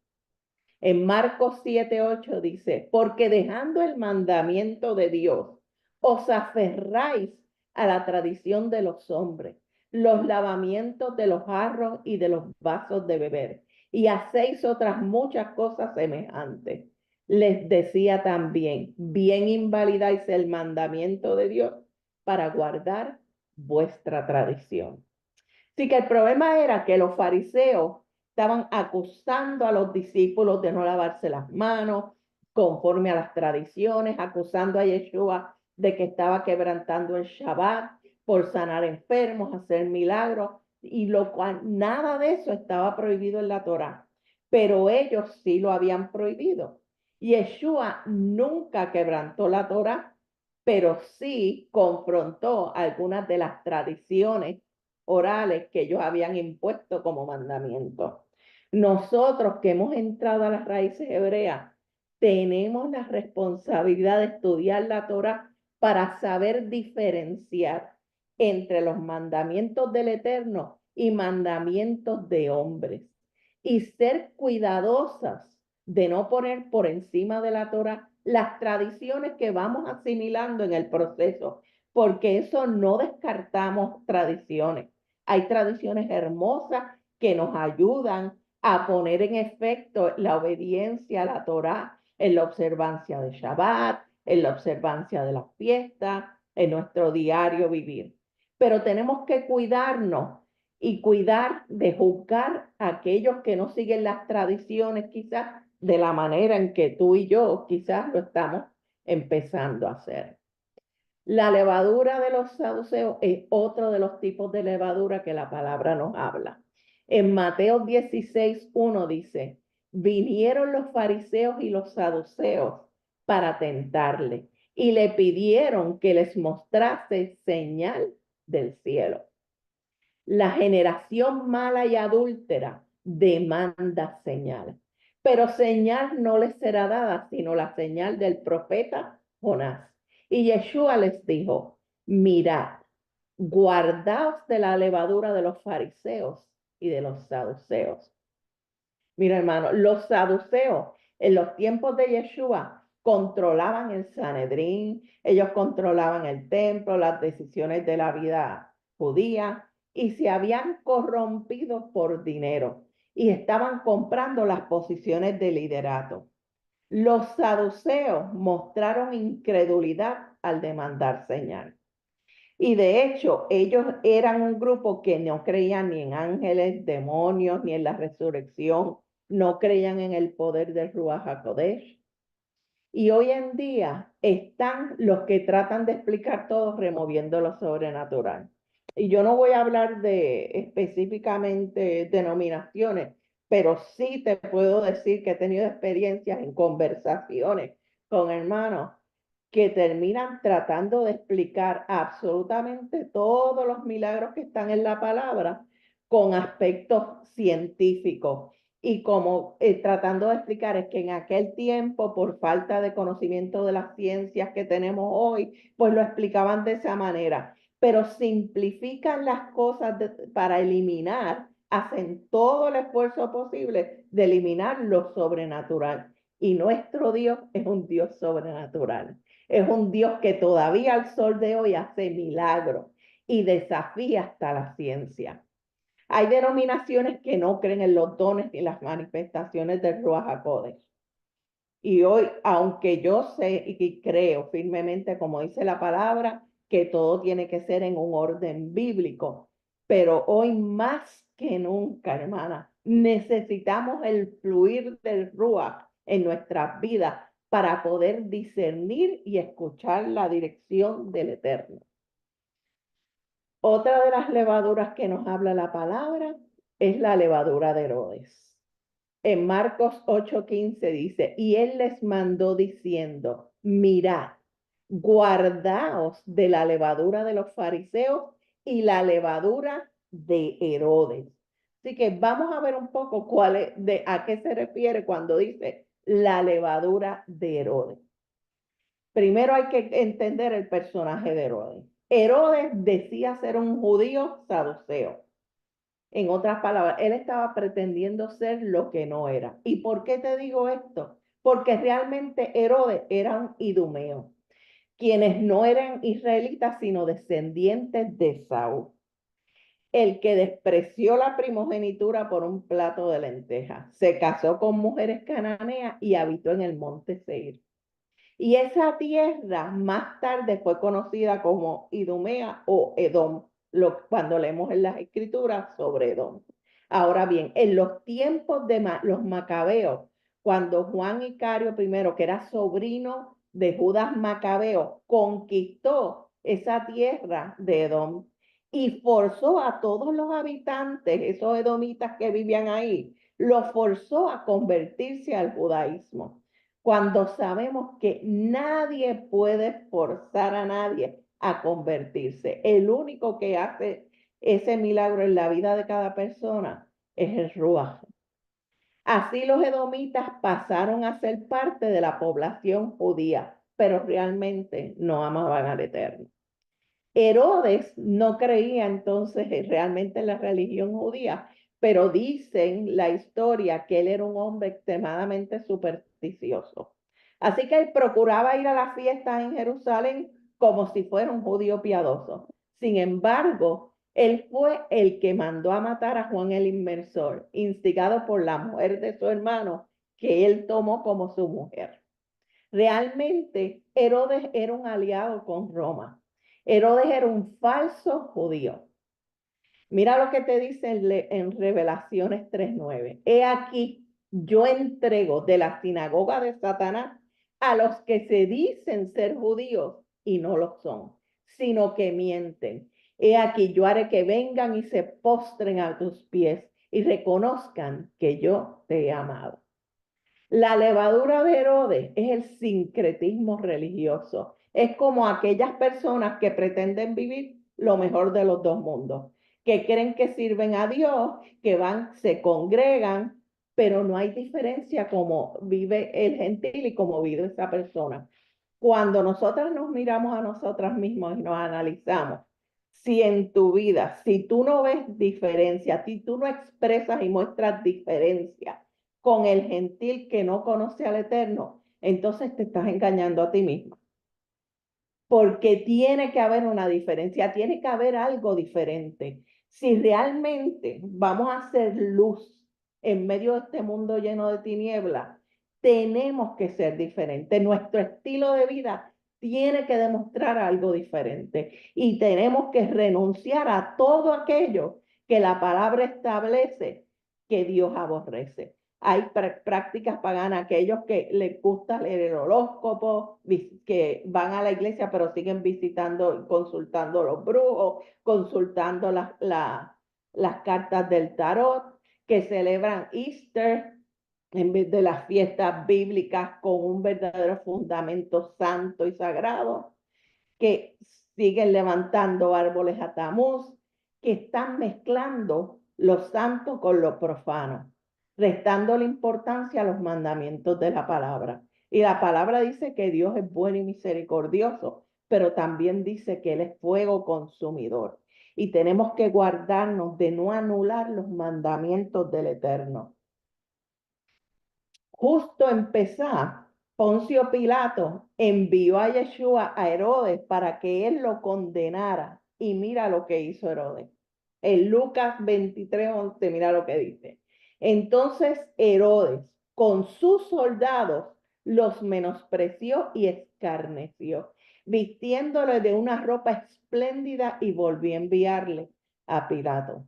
En Marcos 7:8 dice, porque dejando el mandamiento de Dios, os aferráis a la tradición de los hombres, los lavamientos de los jarros y de los vasos de beber, y hacéis otras muchas cosas semejantes. Les decía también, bien invalidáis el mandamiento de Dios para guardar vuestra tradición. Así que el problema era que los fariseos estaban acusando a los discípulos de no lavarse las manos conforme a las tradiciones, acusando a Yeshua de que estaba quebrantando el Shabbat por sanar enfermos, hacer milagros, y lo cual nada de eso estaba prohibido en la Torá, pero ellos sí lo habían prohibido. Yeshua nunca quebrantó la Torá, pero sí confrontó algunas de las tradiciones orales que ellos habían impuesto como mandamiento. Nosotros que hemos entrado a las raíces hebreas, tenemos la responsabilidad de estudiar la Torá para saber diferenciar entre los mandamientos del Eterno y mandamientos de hombres, y ser cuidadosas de no poner por encima de la Torá las tradiciones que vamos asimilando en el proceso, porque eso no descartamos tradiciones. Hay tradiciones hermosas que nos ayudan a poner en efecto la obediencia a la Torá en la observancia de Shabbat, en la observancia de las fiestas, en nuestro diario vivir. Pero tenemos que cuidarnos y cuidar de juzgar a aquellos que no siguen las tradiciones quizás de la manera en que tú y yo quizás lo estamos empezando a hacer. La levadura de los saduceos es otro de los tipos de levadura que la palabra nos habla. En Mateo 16:1 dice, vinieron los fariseos y los saduceos para tentarle y le pidieron que les mostrase señal del cielo. La generación mala y adúltera demanda señal, pero señal no les será dada, sino la señal del profeta Jonás. Y Yeshua les dijo, mirad, guardaos de la levadura de los fariseos y de los saduceos. Mira, hermano, los saduceos en los tiempos de Yeshua controlaban el Sanedrín, ellos controlaban el templo, las decisiones de la vida judía, y se habían corrompido por dinero y estaban comprando las posiciones de liderato. Los saduceos mostraron incredulidad al demandar señal. Y de hecho, ellos eran un grupo que no creían ni en ángeles, demonios, ni en la resurrección, no creían en el poder del Ruach HaKodesh. Y hoy en día están los que tratan de explicar todo removiendo lo sobrenatural. Y yo no voy a hablar de específicamente denominaciones, pero sí te puedo decir que he tenido experiencias en conversaciones con hermanos que terminan tratando de explicar absolutamente todos los milagros que están en la palabra con aspectos científicos. Y como tratando de explicar es que en aquel tiempo, por falta de conocimiento de las ciencias que tenemos hoy, pues lo explicaban de esa manera. Pero simplifican las cosas para eliminar, hacen todo el esfuerzo posible de eliminar lo sobrenatural. Y nuestro Dios es un Dios sobrenatural. Es un Dios que todavía al sol de hoy hace milagros y desafía hasta la ciencia. Hay denominaciones que no creen en los dones ni las manifestaciones del Ruach HaKodesh. Y hoy, aunque yo sé y creo firmemente, como dice la palabra, que todo tiene que ser en un orden bíblico, pero hoy más que nunca, hermana, necesitamos el fluir del Ruach en nuestras vidas para poder discernir y escuchar la dirección del Eterno. Otra de las levaduras que nos habla la palabra es la levadura de Herodes. En Marcos 8:15 dice, y él les mandó diciendo, mirad, guardaos de la levadura de los fariseos y la levadura de Herodes. Así que vamos a ver un poco a qué se refiere cuando dice la levadura de Herodes. Primero hay que entender el personaje de Herodes. Herodes decía ser un judío saduceo. En otras palabras, él estaba pretendiendo ser lo que no era. ¿Y por qué te digo esto? Porque realmente Herodes era un idumeo, quienes no eran israelitas, sino descendientes de Saúl, el que despreció la primogenitura por un plato de lentejas, se casó con mujeres cananeas y habitó en el monte Seir. Y esa tierra más tarde fue conocida como Idumea o Edom, cuando leemos en las escrituras sobre Edom. Ahora bien, en los tiempos de los macabeos, cuando Juan Icario I, que era sobrino de Judas Macabeo, conquistó esa tierra de Edom y forzó a todos los habitantes, esos edomitas que vivían ahí, los forzó a convertirse al judaísmo. Cuando sabemos que nadie puede forzar a nadie a convertirse. El único que hace ese milagro en la vida de cada persona es el Ruach. Así los edomitas pasaron a ser parte de la población judía, pero realmente no amaban al Eterno. Herodes no creía entonces realmente en la religión judía, pero dicen la historia que él era un hombre extremadamente supersticioso. Así que él procuraba ir a las fiestas en Jerusalén como si fuera un judío piadoso. Sin embargo, él fue el que mandó a matar a Juan el Inmersor, instigado por la mujer de su hermano, que él tomó como su mujer. Realmente, Herodes era un aliado con Roma. Herodes era un falso judío. Mira lo que te dice en Revelaciones 3:9. He aquí, yo entrego de la sinagoga de Satanás a los que se dicen ser judíos y no lo son, sino que mienten. He aquí, yo haré que vengan y se postren a tus pies y reconozcan que yo te he amado. La levadura de Herodes es el sincretismo religioso. Es como aquellas personas que pretenden vivir lo mejor de los dos mundos, que creen que sirven a Dios, que van, se congregan, pero no hay diferencia como vive el gentil y como vive esa persona. Cuando nosotras nos miramos a nosotras mismas y nos analizamos, si en tu vida, si tú no ves diferencia, si tú no expresas y muestras diferencia con el gentil que no conoce al Eterno, entonces te estás engañando a ti mismo. Porque tiene que haber una diferencia, tiene que haber algo diferente. Si realmente vamos a hacer luz en medio de este mundo lleno de tinieblas, tenemos que ser diferentes. Nuestro estilo de vida tiene que demostrar algo diferente y tenemos que renunciar a todo aquello que la palabra establece que Dios aborrece. Hay prácticas paganas, aquellos que les gusta leer el horóscopo, que van a la iglesia pero siguen visitando, consultando los brujos, consultando las cartas del tarot, que celebran Easter en vez de las fiestas bíblicas con un verdadero fundamento santo y sagrado, que siguen levantando árboles a Tamuz, que están mezclando lo santo con lo profano, restando la importancia a los mandamientos de la palabra. Y la palabra dice que Dios es bueno y misericordioso, pero también dice que Él es fuego consumidor. Y tenemos que guardarnos de no anular los mandamientos del Eterno. Justo empezar, Poncio Pilato envió a Yeshua a Herodes para que él lo condenara. Y mira lo que hizo Herodes. En Lucas 23:11, mira lo que dice. Entonces Herodes, con sus soldados, los menospreció y escarneció, vistiéndole de una ropa espléndida y volvió a enviarle a Pilato.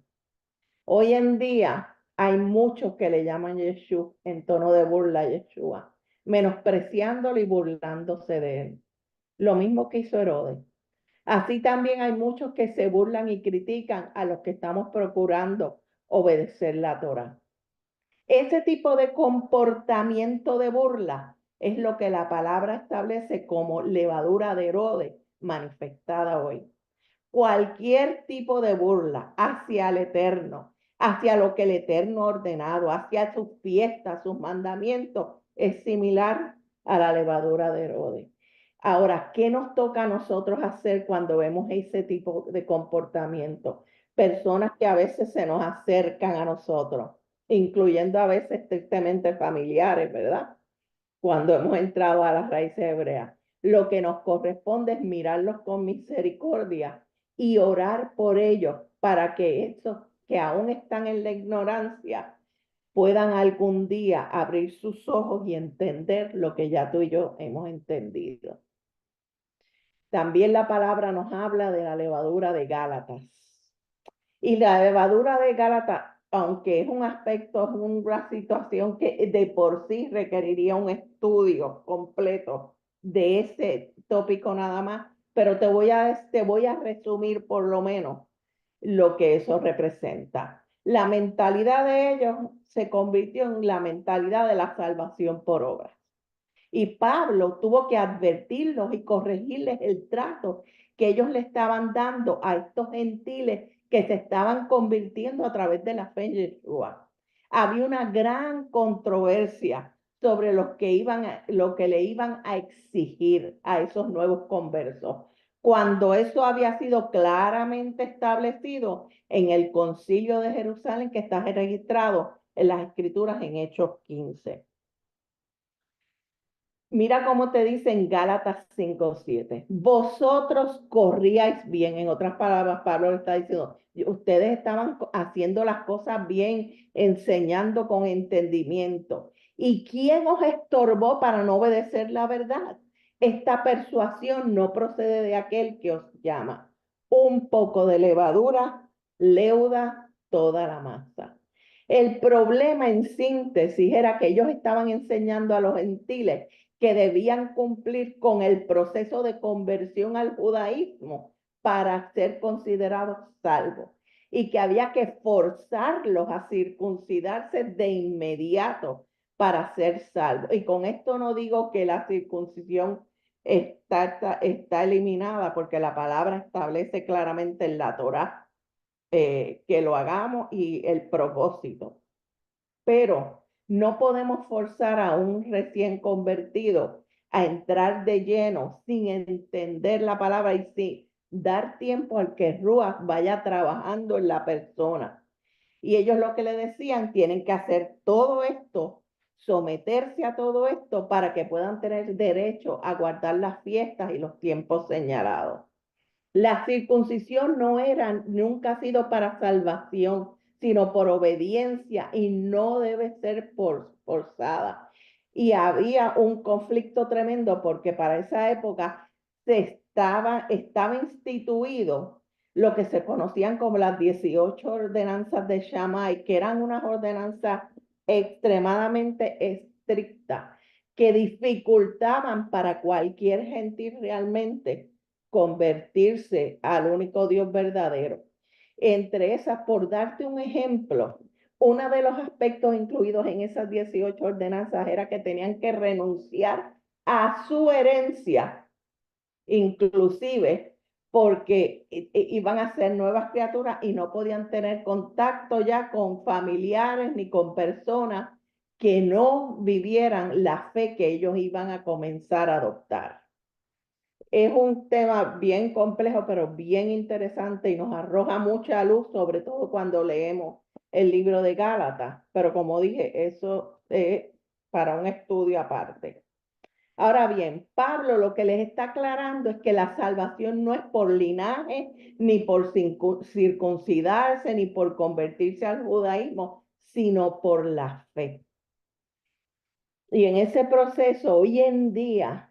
Hoy en día hay muchos que le llaman Yeshua en tono de burla a Yeshua, menospreciándolo y burlándose de él. Lo mismo que hizo Herodes. Así también hay muchos que se burlan y critican a los que estamos procurando obedecer la Torá. Ese tipo de comportamiento de burla es lo que la palabra establece como levadura de Herodes manifestada hoy. Cualquier tipo de burla hacia el Eterno, hacia lo que el Eterno ha ordenado, hacia sus fiestas, sus mandamientos, es similar a la levadura de Herodes. Ahora, ¿qué nos toca a nosotros hacer cuando vemos ese tipo de comportamiento? Personas que a veces se nos acercan a nosotros, incluyendo a veces tristemente familiares, ¿verdad? Cuando hemos entrado a las raíces hebreas. Lo que nos corresponde es mirarlos con misericordia y orar por ellos para que estos que aún están en la ignorancia puedan algún día abrir sus ojos y entender lo que ya tú y yo hemos entendido. También la palabra nos habla de la levadura de Gálatas. Y la levadura de Gálatas, aunque es un aspecto, es una situación que de por sí requeriría un estudio completo de ese tópico nada más, pero te voy a resumir por lo menos lo que eso representa. La mentalidad de ellos se convirtió en la mentalidad de la salvación por obras. Y Pablo tuvo que advertirlos y corregirles el trato que ellos le estaban dando a estos gentiles que se estaban convirtiendo a través de la fe en Yeshua. Había una gran controversia sobre lo que le iban a exigir a esos nuevos conversos, cuando eso había sido claramente establecido en el Concilio de Jerusalén, que está registrado en las Escrituras en Hechos 15. Mira cómo te dice en Gálatas 5:7. Vosotros corríais bien. En otras palabras, Pablo le está diciendo, ustedes estaban haciendo las cosas bien, enseñando con entendimiento. ¿Y quién os estorbó para no obedecer la verdad? Esta persuasión no procede de aquel que os llama. Un poco de levadura leuda toda la masa. El problema en síntesis era que ellos estaban enseñando a los gentiles que debían cumplir con el proceso de conversión al judaísmo para ser considerados salvos y que había que forzarlos a circuncidarse de inmediato para ser salvos. Y con esto no digo que la circuncisión está eliminada, porque la palabra establece claramente en la Torá que lo hagamos y el propósito. Pero no podemos forzar a un recién convertido a entrar de lleno sin entender la palabra y sin dar tiempo al que Ruach vaya trabajando en la persona. Y ellos lo que le decían, tienen que hacer todo esto, someterse a todo esto para que puedan tener derecho a guardar las fiestas y los tiempos señalados. La circuncisión nunca ha sido para salvación, sino por obediencia y no debe ser forzada. Y había un conflicto tremendo porque para esa época estaba instituido lo que se conocían como las 18 ordenanzas de Shammai, que eran unas ordenanzas extremadamente estrictas que dificultaban para cualquier gentil realmente convertirse al único Dios verdadero. Entre esas, por darte un ejemplo, uno de los aspectos incluidos en esas 18 ordenanzas era que tenían que renunciar a su herencia, inclusive porque iban a ser nuevas criaturas y no podían tener contacto ya con familiares ni con personas que no vivieran la fe que ellos iban a comenzar a adoptar. Es un tema bien complejo, pero bien interesante y nos arroja mucha luz, sobre todo cuando leemos el libro de Gálatas. Pero como dije, eso es para un estudio aparte. Ahora bien, Pablo lo que les está aclarando es que la salvación no es por linaje, ni por circuncidarse, ni por convertirse al judaísmo, sino por la fe. Y en ese proceso, hoy en día,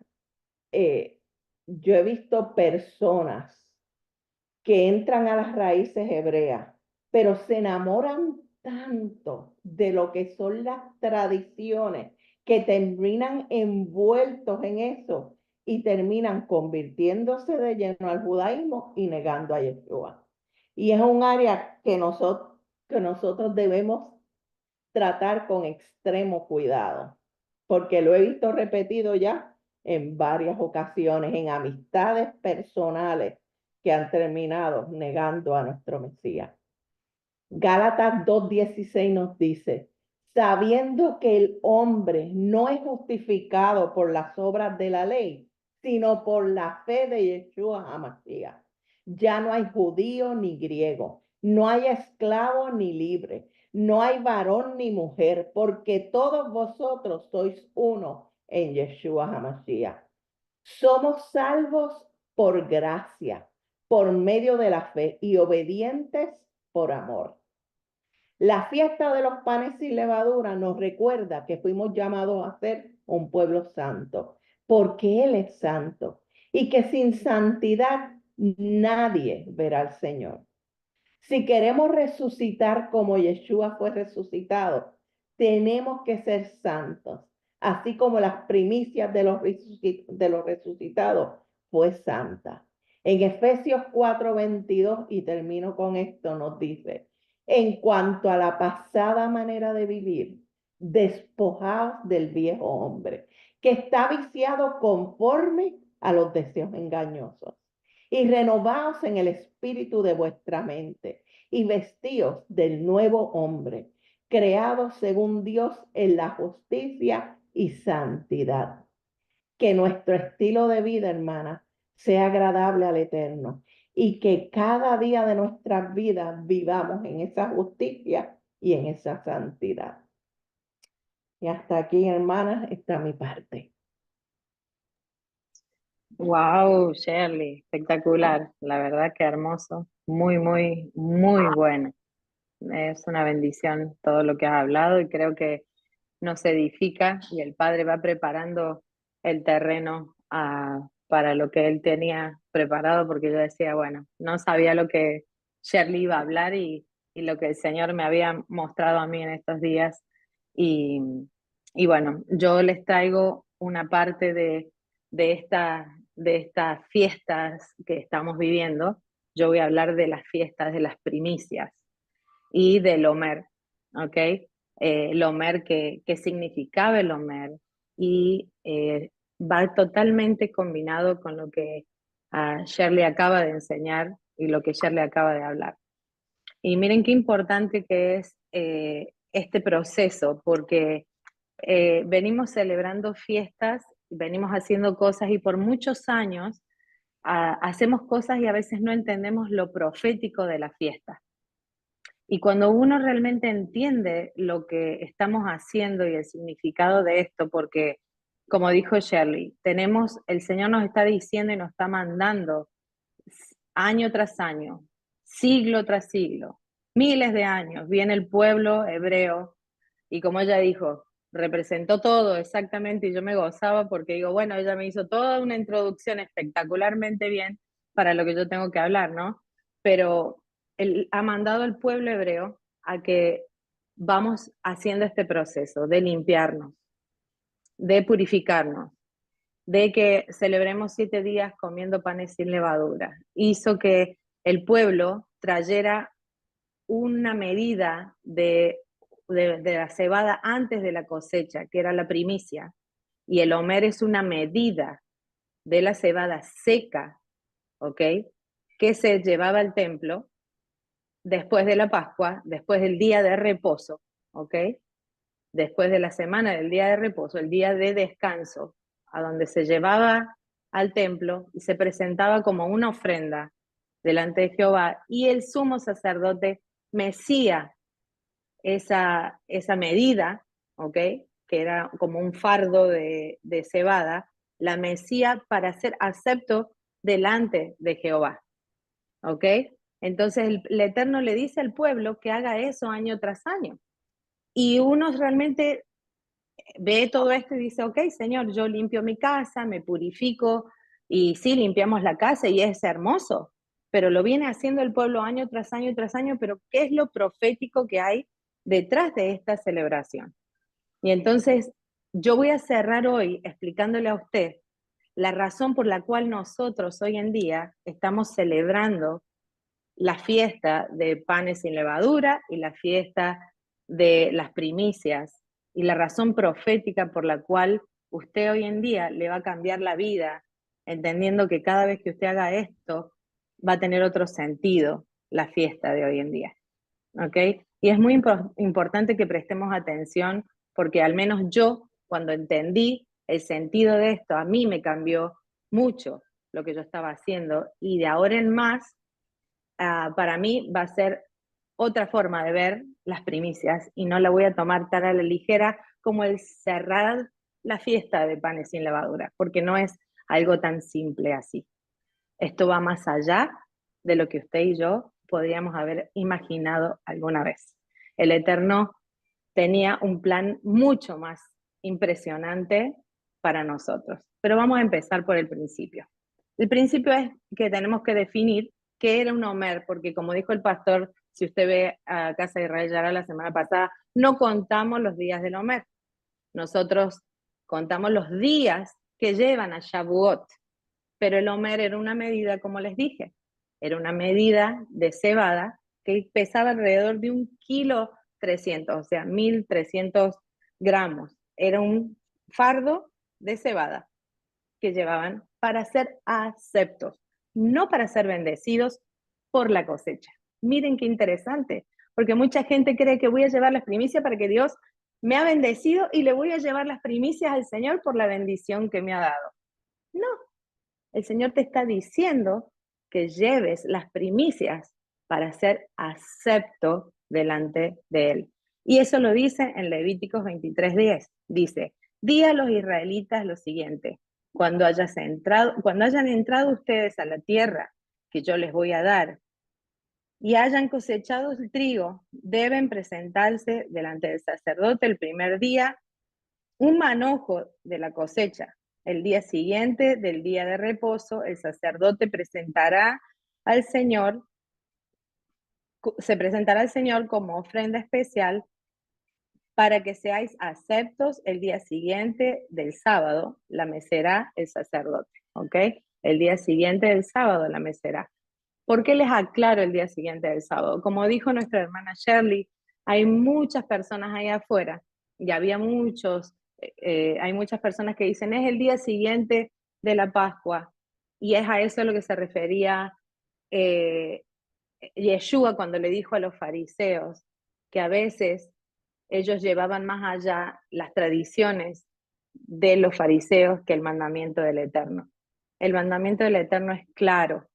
yo he visto personas que entran a las raíces hebreas, pero se enamoran tanto de lo que son las tradiciones que terminan envueltos en eso y terminan convirtiéndose de lleno al judaísmo y negando a Yeshua. Y es un área que nosotros debemos tratar con extremo cuidado, porque lo he visto repetido ya en varias ocasiones, en amistades personales que han terminado negando a nuestro Mesías. Gálatas 2:16 nos dice, sabiendo que el hombre no es justificado por las obras de la ley, sino por la fe de Yeshua HaMashiach. Ya no hay judío ni griego, no hay esclavo ni libre, no hay varón ni mujer, porque todos vosotros sois uno en Yeshua HaMashiach. Somos salvos por gracia, por medio de la fe y obedientes por amor. La fiesta de los panes sin levadura nos recuerda que fuimos llamados a ser un pueblo santo, porque Él es santo y que sin santidad nadie verá al Señor. Si queremos resucitar como Yeshua fue resucitado, tenemos que ser santos, así como las primicias de los resucitados fue santa. En Efesios 4:22, y termino con esto, nos dice, en cuanto a la pasada manera de vivir, despojaos del viejo hombre, que está viciado conforme a los deseos engañosos, y renovaos en el espíritu de vuestra mente, y vestíos del nuevo hombre, creado según Dios en la justicia y santidad. Que nuestro estilo de vida, hermana, sea agradable al Eterno y que cada día de nuestras vidas vivamos en esa justicia y en esa santidad. Y hasta aquí, hermanas, está mi parte. Wow, Shirley, espectacular. La verdad que hermoso. Muy, muy, muy bueno. Es una bendición todo lo que has hablado y creo que nos edifica y el Padre va preparando el terreno para lo que él tenía preparado, porque yo decía, bueno, no sabía lo que Shirley iba a hablar y lo que el Señor me había mostrado a mí en estos días. Y, y bueno, yo les traigo una parte de estas fiestas que estamos viviendo. Yo voy a hablar de las fiestas de las primicias y del Omer, ¿ok? El Omer, ¿qué significaba el Omer? Y va totalmente combinado con lo que Shirley acaba de enseñar y lo que Shirley acaba de hablar. Y miren qué importante que es este proceso, porque venimos celebrando fiestas, venimos haciendo cosas y por muchos años hacemos cosas y a veces no entendemos lo profético de la fiesta. Y cuando uno realmente entiende lo que estamos haciendo y el significado de esto, porque como dijo Shirley, el Señor nos está diciendo y nos está mandando año tras año, siglo tras siglo, miles de años, viene el pueblo hebreo y como ella dijo, representó todo exactamente y yo me gozaba porque digo, bueno, ella me hizo toda una introducción espectacularmente bien para lo que yo tengo que hablar, ¿no? Pero él ha mandado al pueblo hebreo a que vamos haciendo este proceso de limpiarnos, de purificarnos, de que celebremos 7 días comiendo panes sin levadura. Hizo que el pueblo trayera una medida de la cebada antes de la cosecha, que era la primicia, y el homer es una medida de la cebada seca, ¿ok? Que se llevaba al templo después de la Pascua, después del día de reposo, ¿ok? Después de la semana del día de reposo, el día de descanso, a donde se llevaba al templo y se presentaba como una ofrenda delante de Jehová, y el sumo sacerdote mecía esa medida, ¿ok? Que era como un fardo de cebada, la mecía para ser acepto delante de Jehová, ¿ok? Entonces el Eterno le dice al pueblo que haga eso año tras año. Y uno realmente ve todo esto y dice, ok, Señor, yo limpio mi casa, me purifico, y sí, limpiamos la casa y es hermoso, pero lo viene haciendo el pueblo año tras año tras año, pero ¿qué es lo profético que hay detrás de esta celebración? Y entonces yo voy a cerrar hoy explicándole a usted la razón por la cual nosotros hoy en día estamos celebrando la fiesta de panes sin levadura y la fiesta de las primicias, y la razón profética por la cual usted hoy en día le va a cambiar la vida, entendiendo que cada vez que usted haga esto va a tener otro sentido la fiesta de hoy en día. ¿Ok? Y es muy importante que prestemos atención, porque al menos yo, cuando entendí el sentido de esto, a mí me cambió mucho lo que yo estaba haciendo, y de ahora en más, para mí va a ser otra forma de ver las primicias y no la voy a tomar tan a la ligera como el cerrar la fiesta de panes sin levadura, porque no es algo tan simple así. Esto va más allá de lo que usted y yo podríamos haber imaginado alguna vez. El Eterno tenía un plan mucho más impresionante para nosotros. Pero vamos a empezar por el principio. El principio es que tenemos que definir qué era un Omer, porque como dijo el pastor, si usted ve a Casa de Israel Yara la semana pasada, no contamos los días del Omer. Nosotros contamos los días que llevan a Shavuot, pero el Omer era una medida, como les dije, era una medida de cebada que pesaba alrededor de 1,3 kg, o sea, 1,300 gramos. Era un fardo de cebada que llevaban para ser aceptos, no para ser bendecidos por la cosecha. Miren qué interesante, porque mucha gente cree que voy a llevar las primicias para que Dios me ha bendecido y le voy a llevar las primicias al Señor por la bendición que me ha dado. No, el Señor te está diciendo que lleves las primicias para ser acepto delante de Él. Y eso lo dice en Levíticos 23:10. Dice, di a los israelitas lo siguiente: cuando hayan entrado ustedes a la tierra que yo les voy a dar y hayan cosechado el trigo, deben presentarse delante del sacerdote el primer día un manojo de la cosecha el día siguiente del día de reposo, el sacerdote presentará al Señor, se presentará al Señor como ofrenda especial para que seáis aceptos el día siguiente del sábado, la mecerá el sacerdote, ¿ok? El día siguiente del sábado la mecerá. ¿Por qué les aclaro el día siguiente del sábado? Como dijo nuestra hermana Shirley, hay muchas personas ahí afuera, y había hay muchas personas que dicen, es el día siguiente de la Pascua, y es a eso a lo que se refería Yeshua cuando le dijo a los fariseos, que a veces ellos llevaban más allá las tradiciones de los fariseos que el mandamiento del Eterno. El mandamiento del Eterno es claro,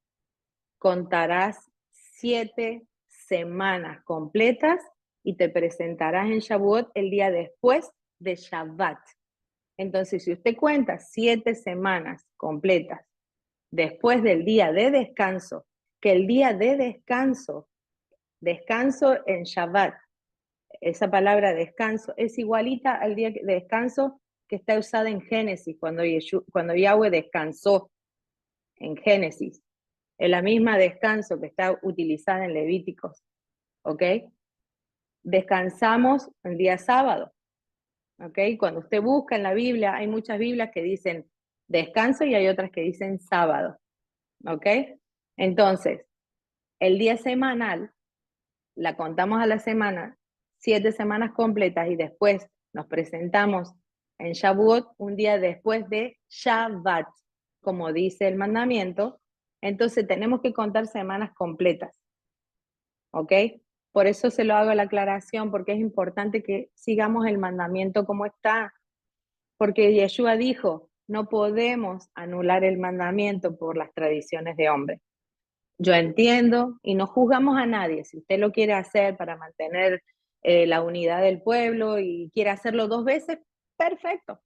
contarás 7 semanas completas y te presentarás en Shavuot el día después de Shabbat. Entonces, si usted cuenta 7 semanas completas después del día de descanso, que el día de descanso en Shabbat, esa palabra descanso es igualita al día de descanso que está usada en Génesis, cuando Yahweh descansó en Génesis. Es la misma descanso que está utilizada en Levíticos, ¿ok? Descansamos el día sábado, ¿ok? Cuando usted busca en la Biblia, hay muchas Biblias que dicen descanso y hay otras que dicen sábado, ¿ok? Entonces, el día semanal, la contamos a la semana, 7 semanas completas y después nos presentamos en Shavuot un día después de Shabbat, como dice el mandamiento. Entonces tenemos que contar semanas completas, ¿ok? Por eso se lo hago la aclaración, porque es importante que sigamos el mandamiento como está, porque Yeshua dijo, no podemos anular el mandamiento por las tradiciones de hombre. Yo entiendo y no juzgamos a nadie. Si usted lo quiere hacer para mantener la unidad del pueblo y quiere hacerlo 2 veces, perfecto.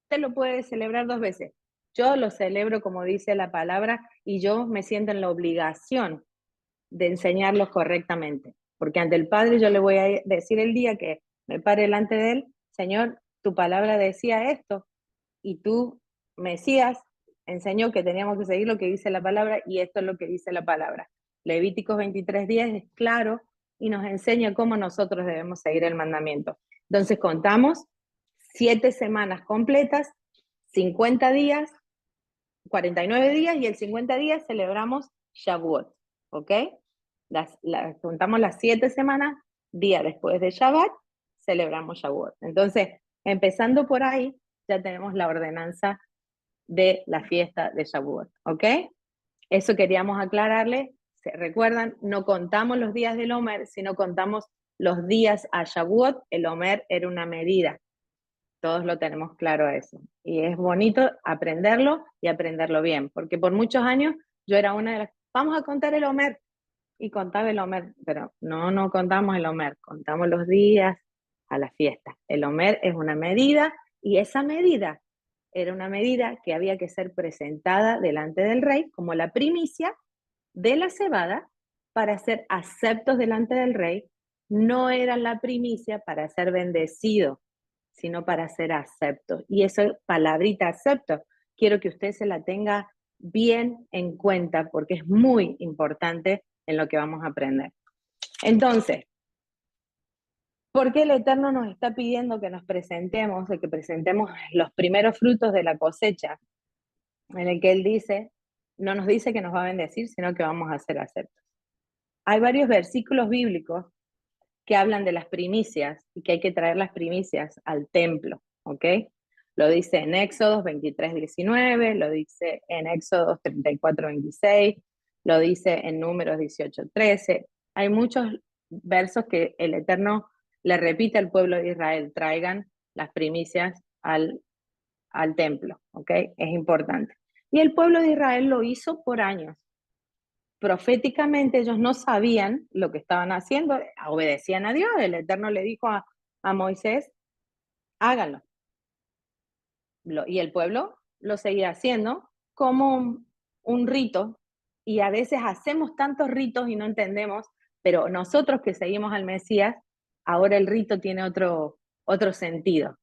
Usted lo puede celebrar 2 veces. Yo lo celebro como dice la palabra y yo me siento en la obligación de enseñarlos correctamente. Porque ante el Padre yo le voy a decir el día que me pare delante de él, Señor, tu palabra decía esto y tú, Mesías, enseñó que teníamos que seguir lo que dice la palabra y esto es lo que dice la palabra. Levíticos 23:10 es claro y nos enseña cómo nosotros debemos seguir el mandamiento. Entonces contamos 7 semanas completas, 50 días, 49 días y el 50 días celebramos Shavuot, ¿ok? Contamos las 7 semanas, día después de Shabbat, celebramos Shavuot. Entonces, empezando por ahí, ya tenemos la ordenanza de la fiesta de Shavuot, ¿ok? Eso queríamos aclararle. ¿Se recuerdan? No contamos los días del Omer, sino contamos los días a Shavuot. El Omer era una medida. Todos lo tenemos claro a eso. Y es bonito aprenderlo y aprenderlo bien, porque por muchos años yo era una de las, vamos a contar el Omer, y contaba el Omer, pero no contamos el Omer, contamos los días a la fiesta. El Omer es una medida y esa medida era una medida que había que ser presentada delante del rey como la primicia de la cebada para ser aceptos delante del rey. No era la primicia para ser bendecido, sino para ser aceptos. Y esa palabrita acepto, quiero que usted se la tenga bien en cuenta porque es muy importante en lo que vamos a aprender. Entonces, ¿por qué el Eterno nos está pidiendo que nos presentemos, que presentemos los primeros frutos de la cosecha? En el que Él dice, no nos dice que nos va a bendecir, sino que vamos a ser aceptos. Hay varios versículos bíblicos que hablan de las primicias y que hay que traer las primicias al templo, ¿ok? Lo dice en Éxodos 23:19, lo dice en Éxodos 34:26, lo dice en Números 18:13. Hay muchos versos que el Eterno le repite al pueblo de Israel, traigan las primicias al templo, ¿ok? Es importante. Y el pueblo de Israel lo hizo por años. Proféticamente ellos no sabían lo que estaban haciendo, obedecían a Dios. El Eterno le dijo a Moisés, háganlo. Y el pueblo lo seguía haciendo como un rito, y a veces hacemos tantos ritos y no entendemos, pero nosotros que seguimos al Mesías, ahora el rito tiene otro sentido.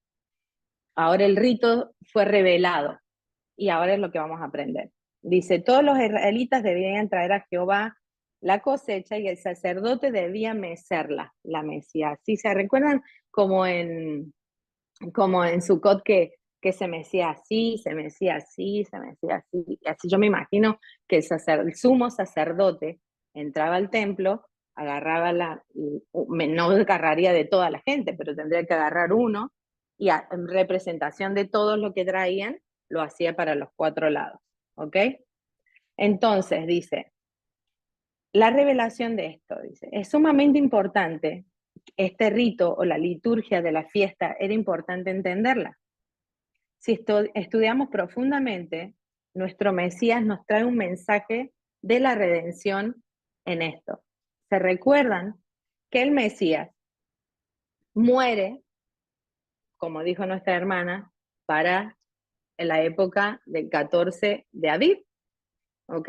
Ahora el rito fue revelado. y ahora es lo que vamos a aprender. Dice, todos los israelitas debían traer a Jehová la cosecha y el sacerdote debía mecerla, la mecía. ¿Sí se recuerdan? Como en Sucot que se mecía así, se mecía así, se mecía así. Y así yo me imagino que el sumo sacerdote entraba al templo, agarraba no agarraría de toda la gente, pero tendría que agarrar uno, y en representación de todos lo que traían, lo hacía para los 4 lados. ¿Ok? Entonces, dice, la revelación de esto, dice, es sumamente importante. Este rito o la liturgia de la fiesta era importante entenderla. Si estudiamos profundamente, nuestro Mesías nos trae un mensaje de la redención en esto. ¿Se recuerdan que el Mesías muere, como dijo nuestra hermana, para la época del 14 de Aviv? ¿Ok?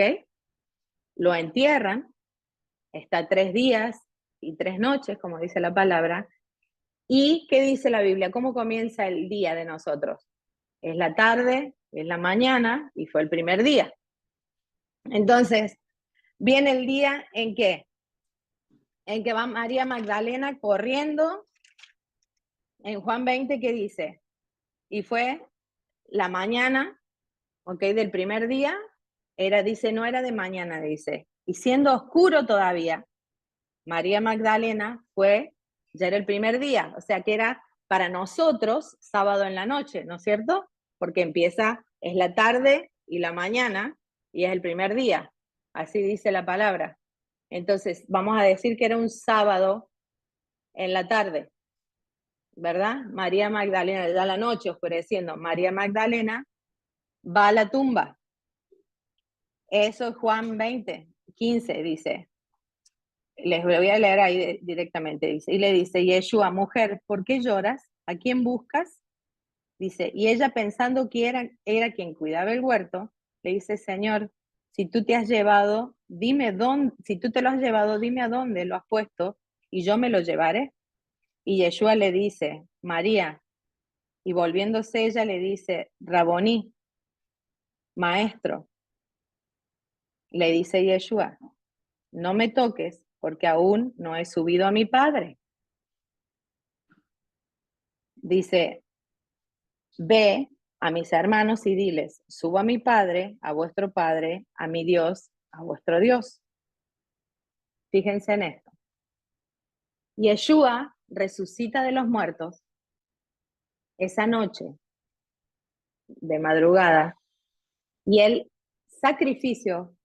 Lo entierran, está 3 días y 3 noches, como dice la palabra. ¿Y qué dice la Biblia? ¿Cómo comienza el día de nosotros? Es la tarde, es la mañana y fue el primer día. Entonces, viene el día en que va María Magdalena corriendo. En Juan 20, ¿qué dice? Y fue la mañana, ¿ok? Del primer día, dice, no era de mañana, dice. Y siendo oscuro todavía, María Magdalena ya era el primer día, o sea que era para nosotros sábado en la noche, ¿no es cierto? Porque es la tarde y la mañana, y es el primer día, así dice la palabra. Entonces, vamos a decir que era un sábado en la tarde, ¿verdad? María Magdalena, ya la noche oscureciendo, María Magdalena va a la tumba. Eso es Juan 20, 15, dice. Les voy a leer ahí directamente, dice, y le dice, Yeshua, mujer, ¿por qué lloras? ¿A quién buscas? Dice, y ella pensando que era quien cuidaba el huerto, le dice, Señor, si tú te has llevado, dime dónde, si tú te lo has llevado, dime a dónde lo has puesto y yo me lo llevaré. Y Yeshua le dice, María, y volviéndose ella le dice, Raboní, maestro. Le dice Yeshua, no me toques porque aún no he subido a mi Padre. Dice, ve a mis hermanos y diles, subo a mi Padre, a vuestro Padre, a mi Dios, a vuestro Dios. Fíjense en esto. Yeshua resucita de los muertos esa noche de madrugada, y el sacrificio,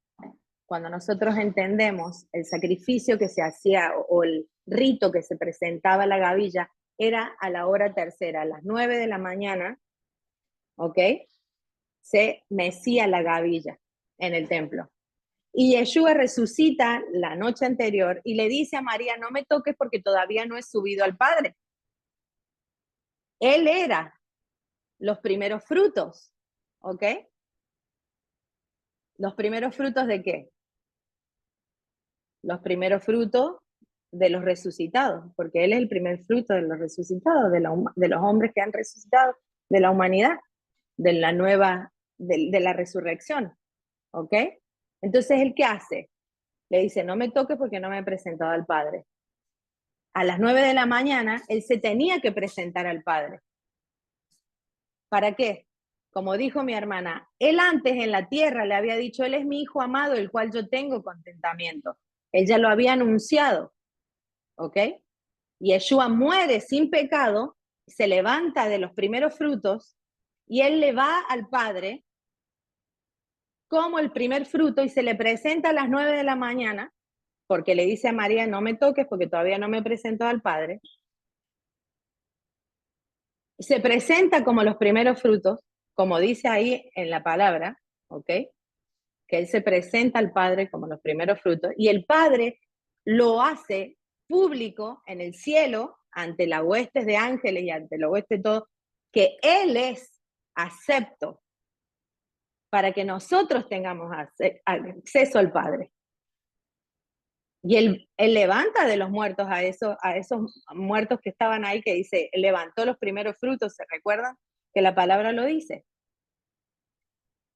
cuando nosotros entendemos el sacrificio que se hacía o el rito que se presentaba a la gavilla, era a la hora tercera, a las 9 de la mañana, ¿ok? Se mecía la gavilla en el templo. Y Yeshua resucita la noche anterior y le dice a María, no me toques porque todavía no he subido al Padre. Él era los primeros frutos, ¿ok? ¿Los primeros frutos de qué? Los primeros frutos de los resucitados, porque Él es el primer fruto de los resucitados, de los hombres que han resucitado, de la humanidad, de la resurrección, ¿ok? Entonces, ¿Él qué hace? Le dice, no me toques porque no me he presentado al Padre. A las 9 de la mañana, Él se tenía que presentar al Padre. ¿Para qué? Como dijo mi hermana, Él antes en la tierra le había dicho, Él es mi Hijo amado, el cual yo tengo contentamiento. Él ya lo había anunciado, ¿ok? Yeshua muere sin pecado, se levanta de los primeros frutos y Él le va al Padre como el primer fruto y se le presenta a las 9 de la mañana, porque le dice a María, no me toques porque todavía no me presento al Padre. Se presenta como los primeros frutos, como dice ahí en la palabra, ¿ok? Que Él se presenta al Padre como los primeros frutos, y el Padre lo hace público en el cielo, ante las huestes de ángeles y ante la hueste de todo, que Él es acepto para que nosotros tengamos acceso al Padre. Y él levanta de los muertos a esos muertos que estaban ahí, que dice, levantó los primeros frutos, ¿se recuerdan? Que la palabra lo dice.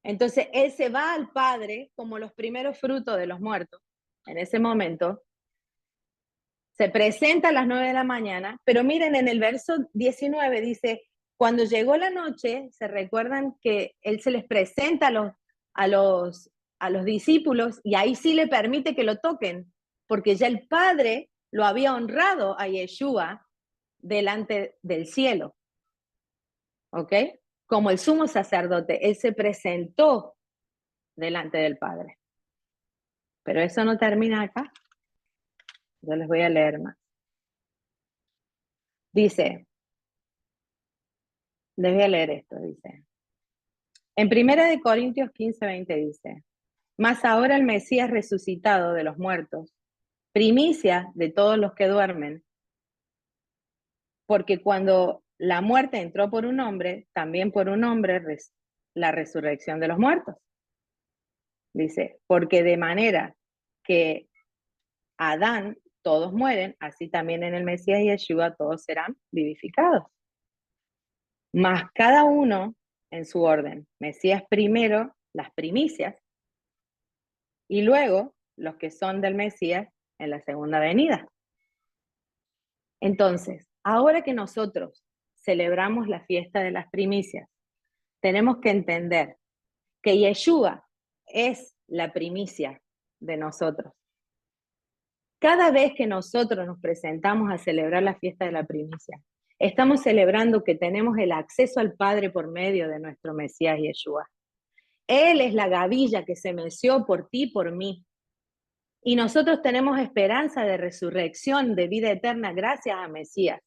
Entonces él se va al Padre como los primeros frutos de los muertos. En ese momento se presenta a las 9 de la mañana, pero miren en el verso 19 dice, cuando llegó la noche, se recuerdan que él se les presenta a los discípulos y ahí sí le permite que lo toquen, porque ya el Padre lo había honrado a Yeshua delante del cielo. ¿Ok? Como el sumo sacerdote, él se presentó delante del Padre. Pero eso no termina acá. Yo les voy a leer más. Dice, les voy a leer esto, dice. En 1 Corintios 15:20 dice, mas ahora el Mesías resucitado de los muertos, primicia de todos los que duermen, porque cuando la muerte entró por un hombre, también por un hombre la resurrección de los muertos. Dice, porque de manera que Adán todos mueren, así también en el Mesías y Yeshua todos serán vivificados. Mas cada uno en su orden. Mesías primero, las primicias, y luego los que son del Mesías en la segunda venida. Entonces, ahora que nosotros celebramos la fiesta de las primicias, tenemos que entender que Yeshua es la primicia de nosotros. Cada vez que nosotros nos presentamos a celebrar la fiesta de la primicia, estamos celebrando que tenemos el acceso al Padre por medio de nuestro Mesías Yeshua. Él es la gavilla que se meció por ti y por mí. Y nosotros tenemos esperanza de resurrección, de vida eterna, gracias a Mesías.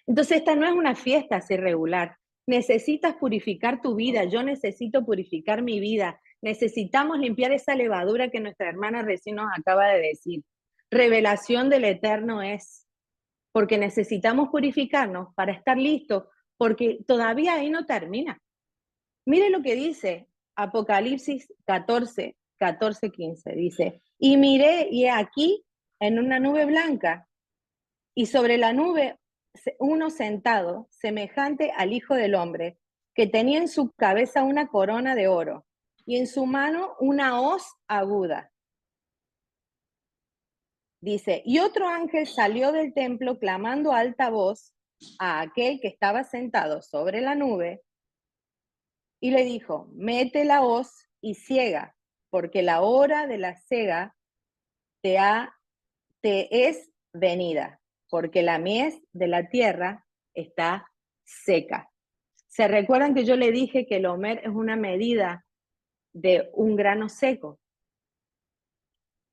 Entonces esta no es una fiesta así regular. Necesitas purificar tu vida, yo necesito purificar mi vida. Necesitamos limpiar esa levadura que nuestra hermana recién nos acaba de decir. Revelación del Eterno es, porque necesitamos purificarnos para estar listos, porque todavía ahí no termina. Mire lo que dice Apocalipsis 14, 15, dice, y miré y he aquí en una nube blanca, y sobre la nube uno sentado, semejante al Hijo del Hombre, que tenía en su cabeza una corona de oro, y en su mano una hoz aguda. Dice, y otro ángel salió del templo clamando a alta voz a aquel que estaba sentado sobre la nube, y le dijo, mete la hoz y ciega, porque la hora de la cega te es venida, porque la mies de la tierra está seca. ¿Se recuerdan que yo le dije que el homer es una medida de un grano seco?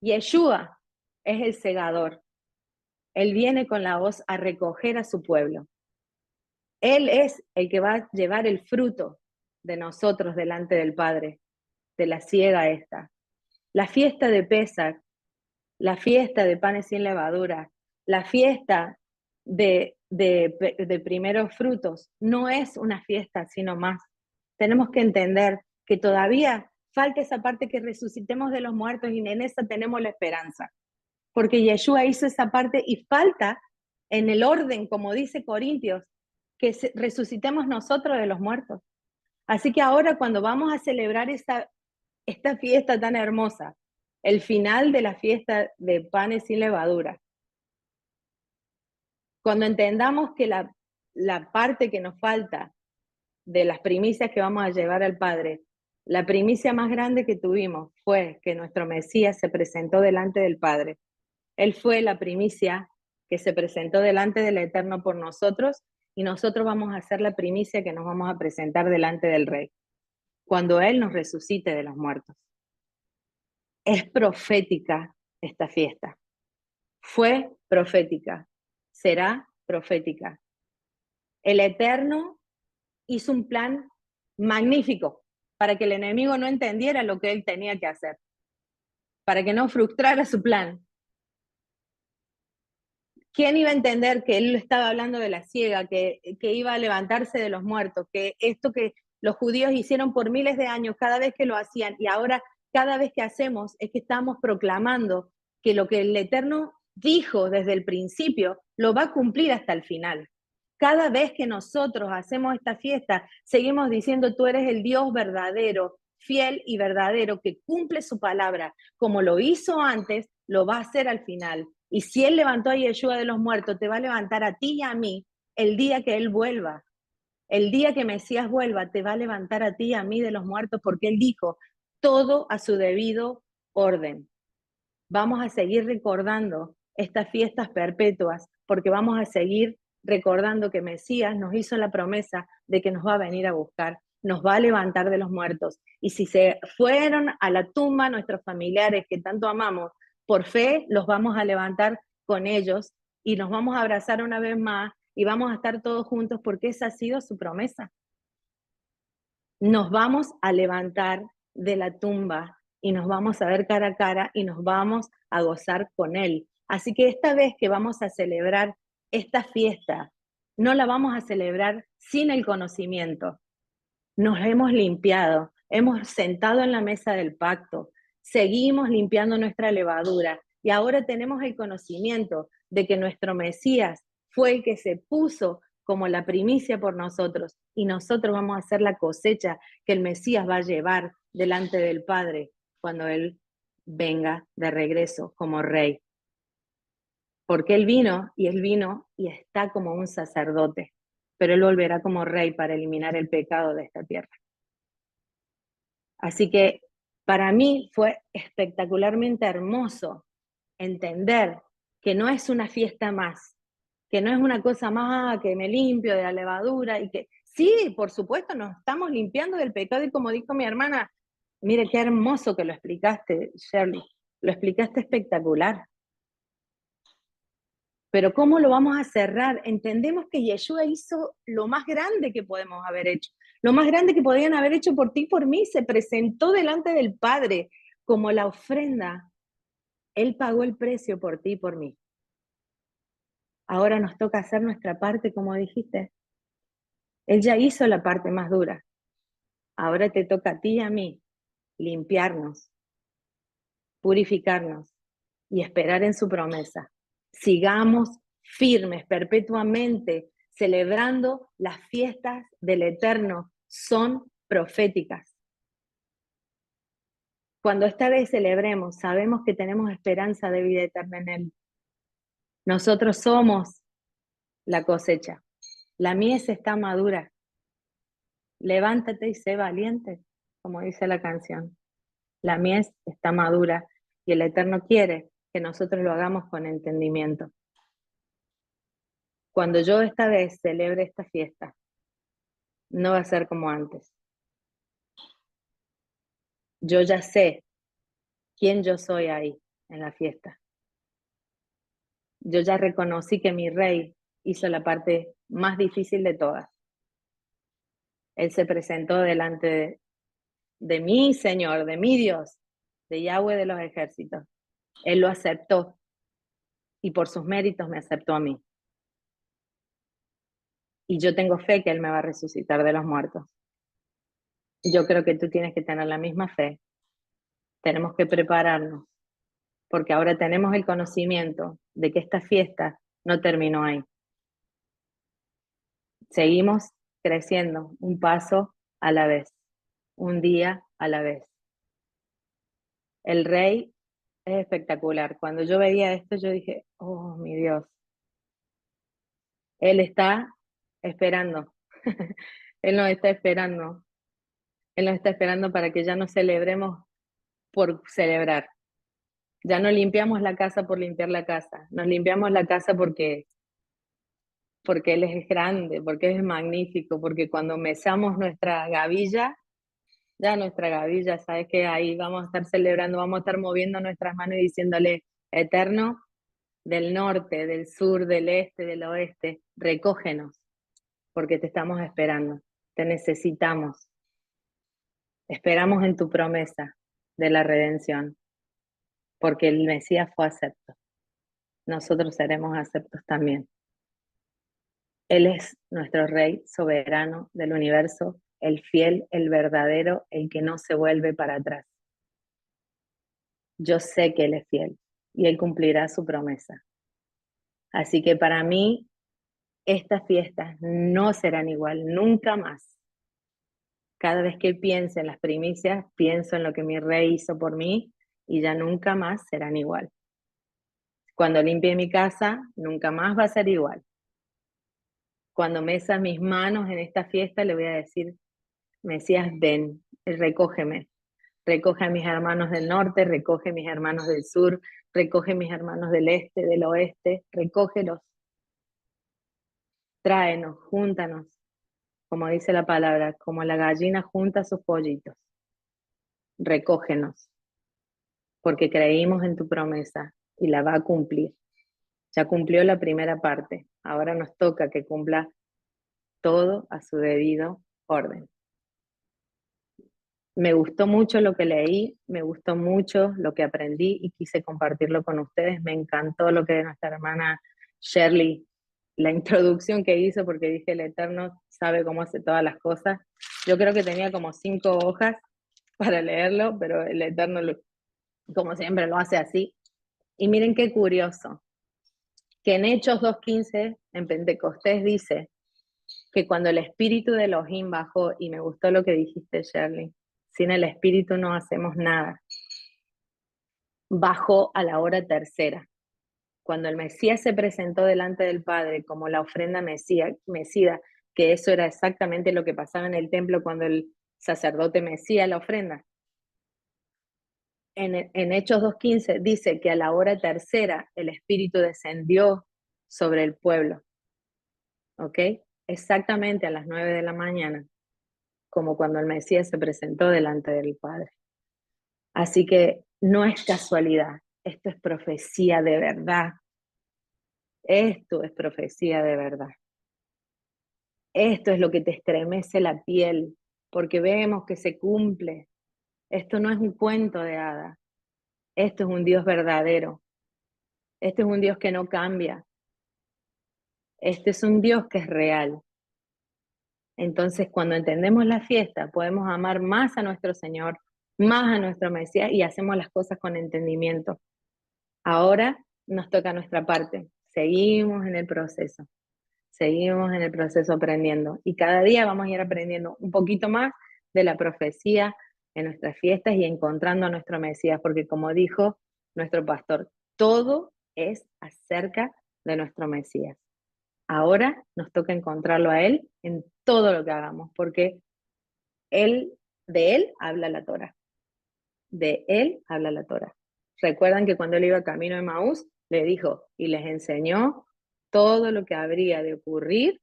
Yeshua es el segador. Él viene con la hoz a recoger a su pueblo. Él es el que va a llevar el fruto de nosotros delante del Padre, de la siega esta. La fiesta de Pesach, la fiesta de panes sin levadura, la fiesta de primeros frutos, no es una fiesta, sino más. Tenemos que entender que todavía falta esa parte que resucitemos de los muertos y en esa tenemos la esperanza. Porque Yeshua hizo esa parte y falta en el orden, como dice Corintios, que resucitemos nosotros de los muertos. Así que ahora cuando vamos a celebrar esta fiesta tan hermosa, el final de la fiesta de panes sin levadura, cuando entendamos que la parte que nos falta de las primicias que vamos a llevar al Padre, la primicia más grande que tuvimos fue que nuestro Mesías se presentó delante del Padre. Él fue la primicia que se presentó delante del Eterno por nosotros y nosotros vamos a hacer la primicia que nos vamos a presentar delante del Rey, cuando Él nos resucite de los muertos. Es profética esta fiesta. Fue profética. Será profética. El Eterno hizo un plan magnífico para que el enemigo no entendiera lo que él tenía que hacer, para que no frustrara su plan. ¿Quién iba a entender que él estaba hablando de la ciega, que iba a levantarse de los muertos, que esto que los judíos hicieron por miles de años, cada vez que lo hacían, y ahora cada vez que hacemos es que estamos proclamando que lo que el Eterno dijo desde el principio lo va a cumplir hasta el final? Cada vez que nosotros hacemos esta fiesta, seguimos diciendo, tú eres el Dios verdadero, fiel y verdadero, que cumple su palabra, como lo hizo antes, lo va a hacer al final. Y si Él levantó a Yeshua de los muertos, te va a levantar a ti y a mí el día que Él vuelva. El día que Mesías vuelva, te va a levantar a ti y a mí de los muertos, porque Él dijo, todo a su debido orden. Vamos a seguir recordando estas fiestas perpetuas, porque vamos a seguir recordando que Mesías nos hizo la promesa de que nos va a venir a buscar, nos va a levantar de los muertos. Y si se fueron a la tumba nuestros familiares que tanto amamos, por fe los vamos a levantar con ellos y nos vamos a abrazar una vez más y vamos a estar todos juntos, porque esa ha sido su promesa. Nos vamos a levantar de la tumba y nos vamos a ver cara a cara y nos vamos a gozar con Él. Así que esta vez que vamos a celebrar esta fiesta, no la vamos a celebrar sin el conocimiento. Nos hemos limpiado, hemos sentado en la mesa del pacto, seguimos limpiando nuestra levadura y ahora tenemos el conocimiento de que nuestro Mesías fue el que se puso como la primicia por nosotros, y nosotros vamos a hacer la cosecha que el Mesías va a llevar delante del Padre cuando Él venga de regreso como rey. Porque Él vino y está como un sacerdote, pero Él volverá como rey para eliminar el pecado de esta tierra. Así que para mí fue espectacularmente hermoso entender que no es una fiesta más, que no es una cosa más que me limpio de la levadura, y que sí, por supuesto, nos estamos limpiando del pecado, y como dijo mi hermana, mire qué hermoso que lo explicaste, Shirley, lo explicaste espectacular. Pero ¿cómo lo vamos a cerrar? Entendemos que Yeshua hizo lo más grande que podemos haber hecho, lo más grande que podían haber hecho por ti y por mí. Se presentó delante del Padre como la ofrenda. Él pagó el precio por ti y por mí. Ahora nos toca hacer nuestra parte, como dijiste. Él ya hizo la parte más dura. Ahora te toca a ti y a mí limpiarnos, purificarnos y esperar en su promesa. Sigamos firmes perpetuamente, celebrando las fiestas del Eterno. Son proféticas. Cuando esta vez celebremos, sabemos que tenemos esperanza de vida eterna en Él. Nosotros somos la cosecha. La mies está madura. Levántate y sé valiente, como dice la canción. La mies está madura y el Eterno quiere que nosotros lo hagamos con entendimiento. Cuando yo esta vez celebre esta fiesta, no va a ser como antes. Yo ya sé quién yo soy ahí en la fiesta. Yo ya reconocí que mi rey hizo la parte más difícil de todas. Él se presentó delante de mi Señor, de mi Dios, de Yahweh de los ejércitos. Él lo aceptó y por sus méritos me aceptó a mí. Y yo tengo fe que Él me va a resucitar de los muertos. Yo creo que tú tienes que tener la misma fe. Tenemos que prepararnos, porque ahora tenemos el conocimiento de que esta fiesta no terminó ahí. Seguimos creciendo un paso a la vez, un día a la vez. El rey es espectacular. Cuando yo veía esto, yo dije, oh, mi Dios. Él está esperando. Él nos está esperando. Él nos está esperando para que ya no celebremos por celebrar. Ya no limpiamos la casa por limpiar la casa. Nos limpiamos la casa porque Él es grande, porque Él es magnífico, porque cuando mesamos nuestra gavilla, ya nuestra gavilla, sabes que ahí vamos a estar celebrando, vamos a estar moviendo nuestras manos y diciéndole, Eterno, del norte, del sur, del este, del oeste, recógenos, porque te estamos esperando, te necesitamos. Esperamos en tu promesa de la redención, porque el Mesías fue acepto. Nosotros seremos aceptos también. Él es nuestro Rey soberano del universo, el fiel, el verdadero, el que no se vuelve para atrás. Yo sé que Él es fiel y Él cumplirá su promesa. Así que para mí, estas fiestas no serán igual, nunca más. Cada vez que piense en las primicias, pienso en lo que mi Rey hizo por mí y ya nunca más serán igual. Cuando limpie mi casa, nunca más va a ser igual. Cuando mesa mis manos en esta fiesta, le voy a decir, Mesías, ven, recógeme. Recoge a mis hermanos del norte, recoge a mis hermanos del sur, recoge a mis hermanos del este, del oeste, recógelos. Tráenos, júntanos, como dice la palabra, como la gallina junta sus pollitos. Recógenos, porque creímos en tu promesa y la va a cumplir. Ya cumplió la primera parte, ahora nos toca que cumpla todo a su debido orden. Me gustó mucho lo que leí, me gustó mucho lo que aprendí y quise compartirlo con ustedes. Me encantó lo que nuestra hermana Shirley, la introducción que hizo, porque dije, el Eterno sabe cómo hace todas las cosas. Yo creo que tenía como 5 hojas para leerlo, pero el Eterno, como siempre, lo hace así. Y miren qué curioso, que en Hechos 2:15, en Pentecostés, dice que cuando el Espíritu de Elohim bajó, y me gustó lo que dijiste, Shirley, sin el Espíritu no hacemos nada, bajó a la hora tercera. Cuando el Mesías se presentó delante del Padre como la ofrenda mesida, que eso era exactamente lo que pasaba en el templo cuando el sacerdote mesía la ofrenda. En Hechos 2:15 dice que a la hora tercera el Espíritu descendió sobre el pueblo. ¿Ok? Exactamente a las 9 de la mañana, como cuando el Mesías se presentó delante del Padre. Así que no es casualidad, esto es profecía de verdad. Esto es profecía de verdad. Esto es lo que te estremece la piel, porque vemos que se cumple. Esto no es un cuento de hadas. Esto es un Dios verdadero. Este es un Dios que no cambia. Este es un Dios que es real. Entonces, cuando entendemos la fiesta, podemos amar más a nuestro Señor, más a nuestro Mesías y hacemos las cosas con entendimiento. Ahora nos toca nuestra parte. Seguimos en el proceso. Seguimos en el proceso aprendiendo. Y cada día vamos a ir aprendiendo un poquito más de la profecía en nuestras fiestas y encontrando a nuestro Mesías, porque como dijo nuestro pastor, todo es acerca de nuestro Mesías. Ahora nos toca encontrarlo a Él en todo lo que hagamos, porque de Él habla la Torah. De Él habla la Torah. Recuerdan que cuando Él iba camino de Maús, le dijo y les enseñó todo lo que habría de ocurrir,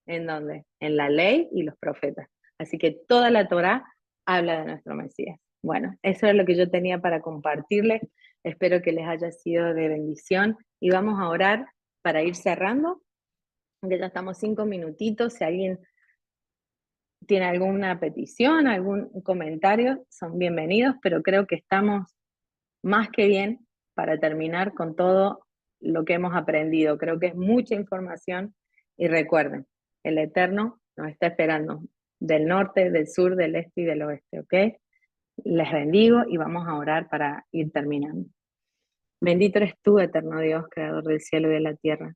¿en dónde? En la ley y los profetas. Así que toda la Torah habla de nuestro Mesías. Bueno, eso es lo que yo tenía para compartirles. Espero que les haya sido de bendición y vamos a orar para ir cerrando, aunque ya estamos 5 minutitos. Si alguien tiene alguna petición, algún comentario, son bienvenidos, pero creo que estamos más que bien para terminar con todo lo que hemos aprendido. Creo que es mucha información y recuerden, el Eterno nos está esperando del norte, del sur, del este y del oeste, ¿ok? Les bendigo y vamos a orar para ir terminando. Bendito eres tú, eterno Dios, creador del cielo y de la tierra.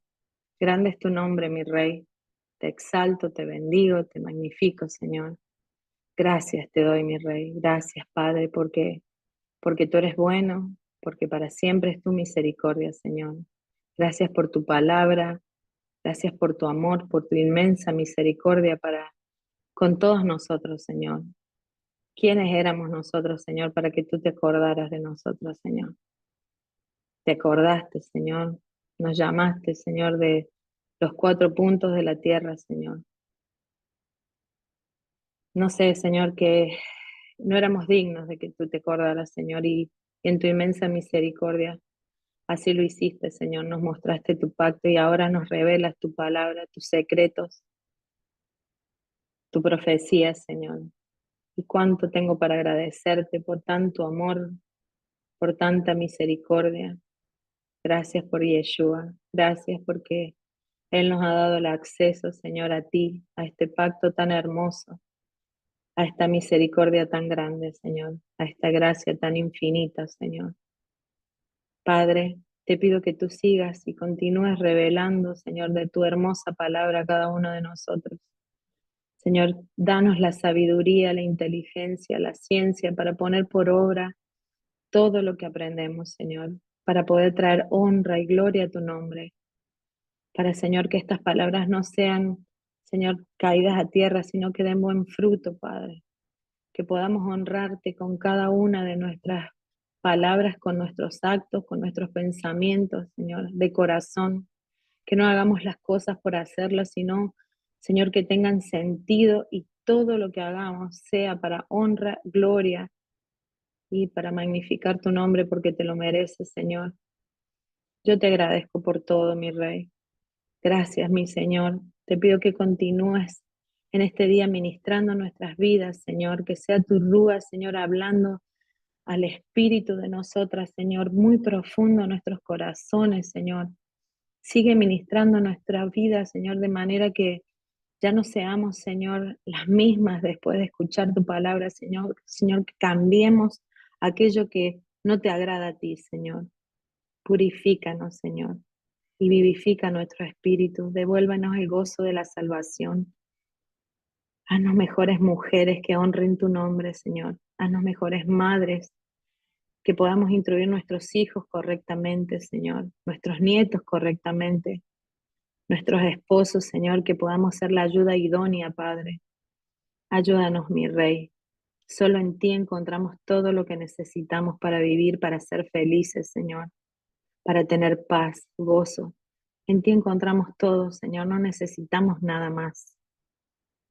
Grande es tu nombre, mi Rey. Te exalto, te bendigo, te magnifico, Señor. Gracias te doy, mi Rey. Gracias, Padre, porque tú eres bueno, porque para siempre es tu misericordia, Señor. Gracias por tu palabra, gracias por tu amor, por tu inmensa misericordia para con todos nosotros, Señor. ¿Quiénes éramos nosotros, Señor, para que tú te acordaras de nosotros, Señor? Te acordaste, Señor. Nos llamaste, Señor, de los 4 puntos de la tierra, Señor. No sé, Señor, que no éramos dignos de que tú te acordaras, Señor, y en tu inmensa misericordia así lo hiciste, Señor. Nos mostraste tu pacto y ahora nos revelas tu palabra, tus secretos, tu profecía, Señor. Y cuánto tengo para agradecerte por tanto amor, por tanta misericordia. Gracias por Yeshua. Gracias porque Él nos ha dado el acceso, Señor, a ti, a este pacto tan hermoso, a esta misericordia tan grande, Señor, a esta gracia tan infinita, Señor. Padre, te pido que tú sigas y continúes revelando, Señor, de tu hermosa palabra a cada uno de nosotros. Señor, danos la sabiduría, la inteligencia, la ciencia para poner por obra todo lo que aprendemos, Señor, para poder traer honra y gloria a tu nombre. Para, Señor, que estas palabras no sean, Señor, caídas a tierra, sino que den buen fruto, Padre. Que podamos honrarte con cada una de nuestras palabras, con nuestros actos, con nuestros pensamientos, Señor, de corazón. Que no hagamos las cosas por hacerlas, sino, Señor, que tengan sentido y todo lo que hagamos sea para honra, gloria y para magnificar tu nombre porque te lo mereces, Señor. Yo te agradezco por todo, mi Rey. Gracias, mi Señor. Te pido que continúes en este día ministrando nuestras vidas, Señor, que sea tu rúa, Señor, hablando al espíritu de nosotras, Señor, muy profundo en nuestros corazones, Señor. Sigue ministrando nuestra vida, Señor, de manera que ya no seamos, Señor, las mismas después de escuchar tu palabra, Señor. Señor, que cambiemos aquello que no te agrada a ti, Señor. Purifícanos, Señor, y vivifica nuestro espíritu. Devuélvanos el gozo de la salvación. Haznos mejores mujeres que honren tu nombre, Señor. Haznos mejores madres, que podamos instruir nuestros hijos correctamente, Señor, nuestros nietos correctamente, nuestros esposos, Señor, que podamos ser la ayuda idónea, Padre. Ayúdanos, mi Rey. Solo en ti encontramos todo lo que necesitamos para vivir, para ser felices, Señor, para tener paz, gozo. En ti encontramos todo, Señor, no necesitamos nada más.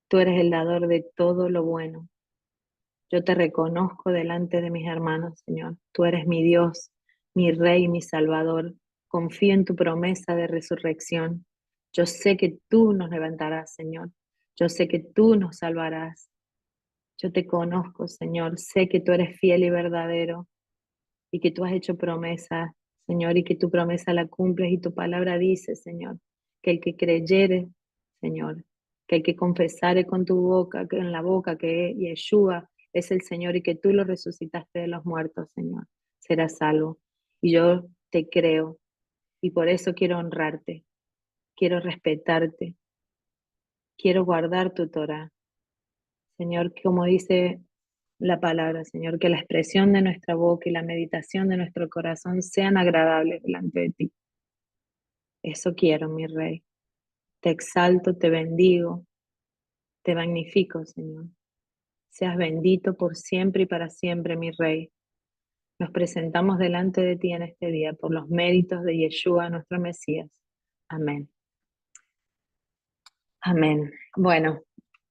Tú eres el dador de todo lo bueno. Yo te reconozco delante de mis hermanos, Señor. Tú eres mi Dios, mi Rey, mi Salvador. Confío en tu promesa de resurrección. Yo sé que tú nos levantarás, Señor. Yo sé que tú nos salvarás. Yo te conozco, Señor. Sé que tú eres fiel y verdadero y que tú has hecho promesa, Señor, y que tu promesa la cumples y tu palabra dice, Señor, que el que creyere, Señor, que el que confesare con tu boca, que en la boca que Yeshua es el Señor y que tú lo resucitaste de los muertos, Señor, será salvo. Y yo te creo y por eso quiero honrarte, quiero respetarte, quiero guardar tu Torah. Señor, como dice la palabra, Señor, que la expresión de nuestra boca y la meditación de nuestro corazón sean agradables delante de ti. Eso quiero, mi Rey. Te exalto, te bendigo, te magnifico, Señor. Seas bendito por siempre y para siempre, mi Rey. Nos presentamos delante de ti en este día por los méritos de Yeshua, nuestro Mesías. Amén. Amén. Bueno,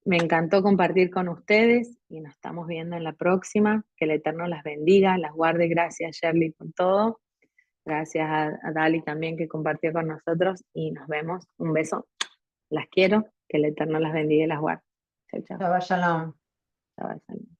me encantó compartir con ustedes y nos estamos viendo en la próxima. Que el Eterno las bendiga, las guarde. Gracias, Shirley, por todo. Gracias a Dali también que compartió con nosotros y nos vemos. Un beso. Las quiero. Que el Eterno las bendiga y las guarde. Chao, chao. Shabbat shalom. Chao, chao.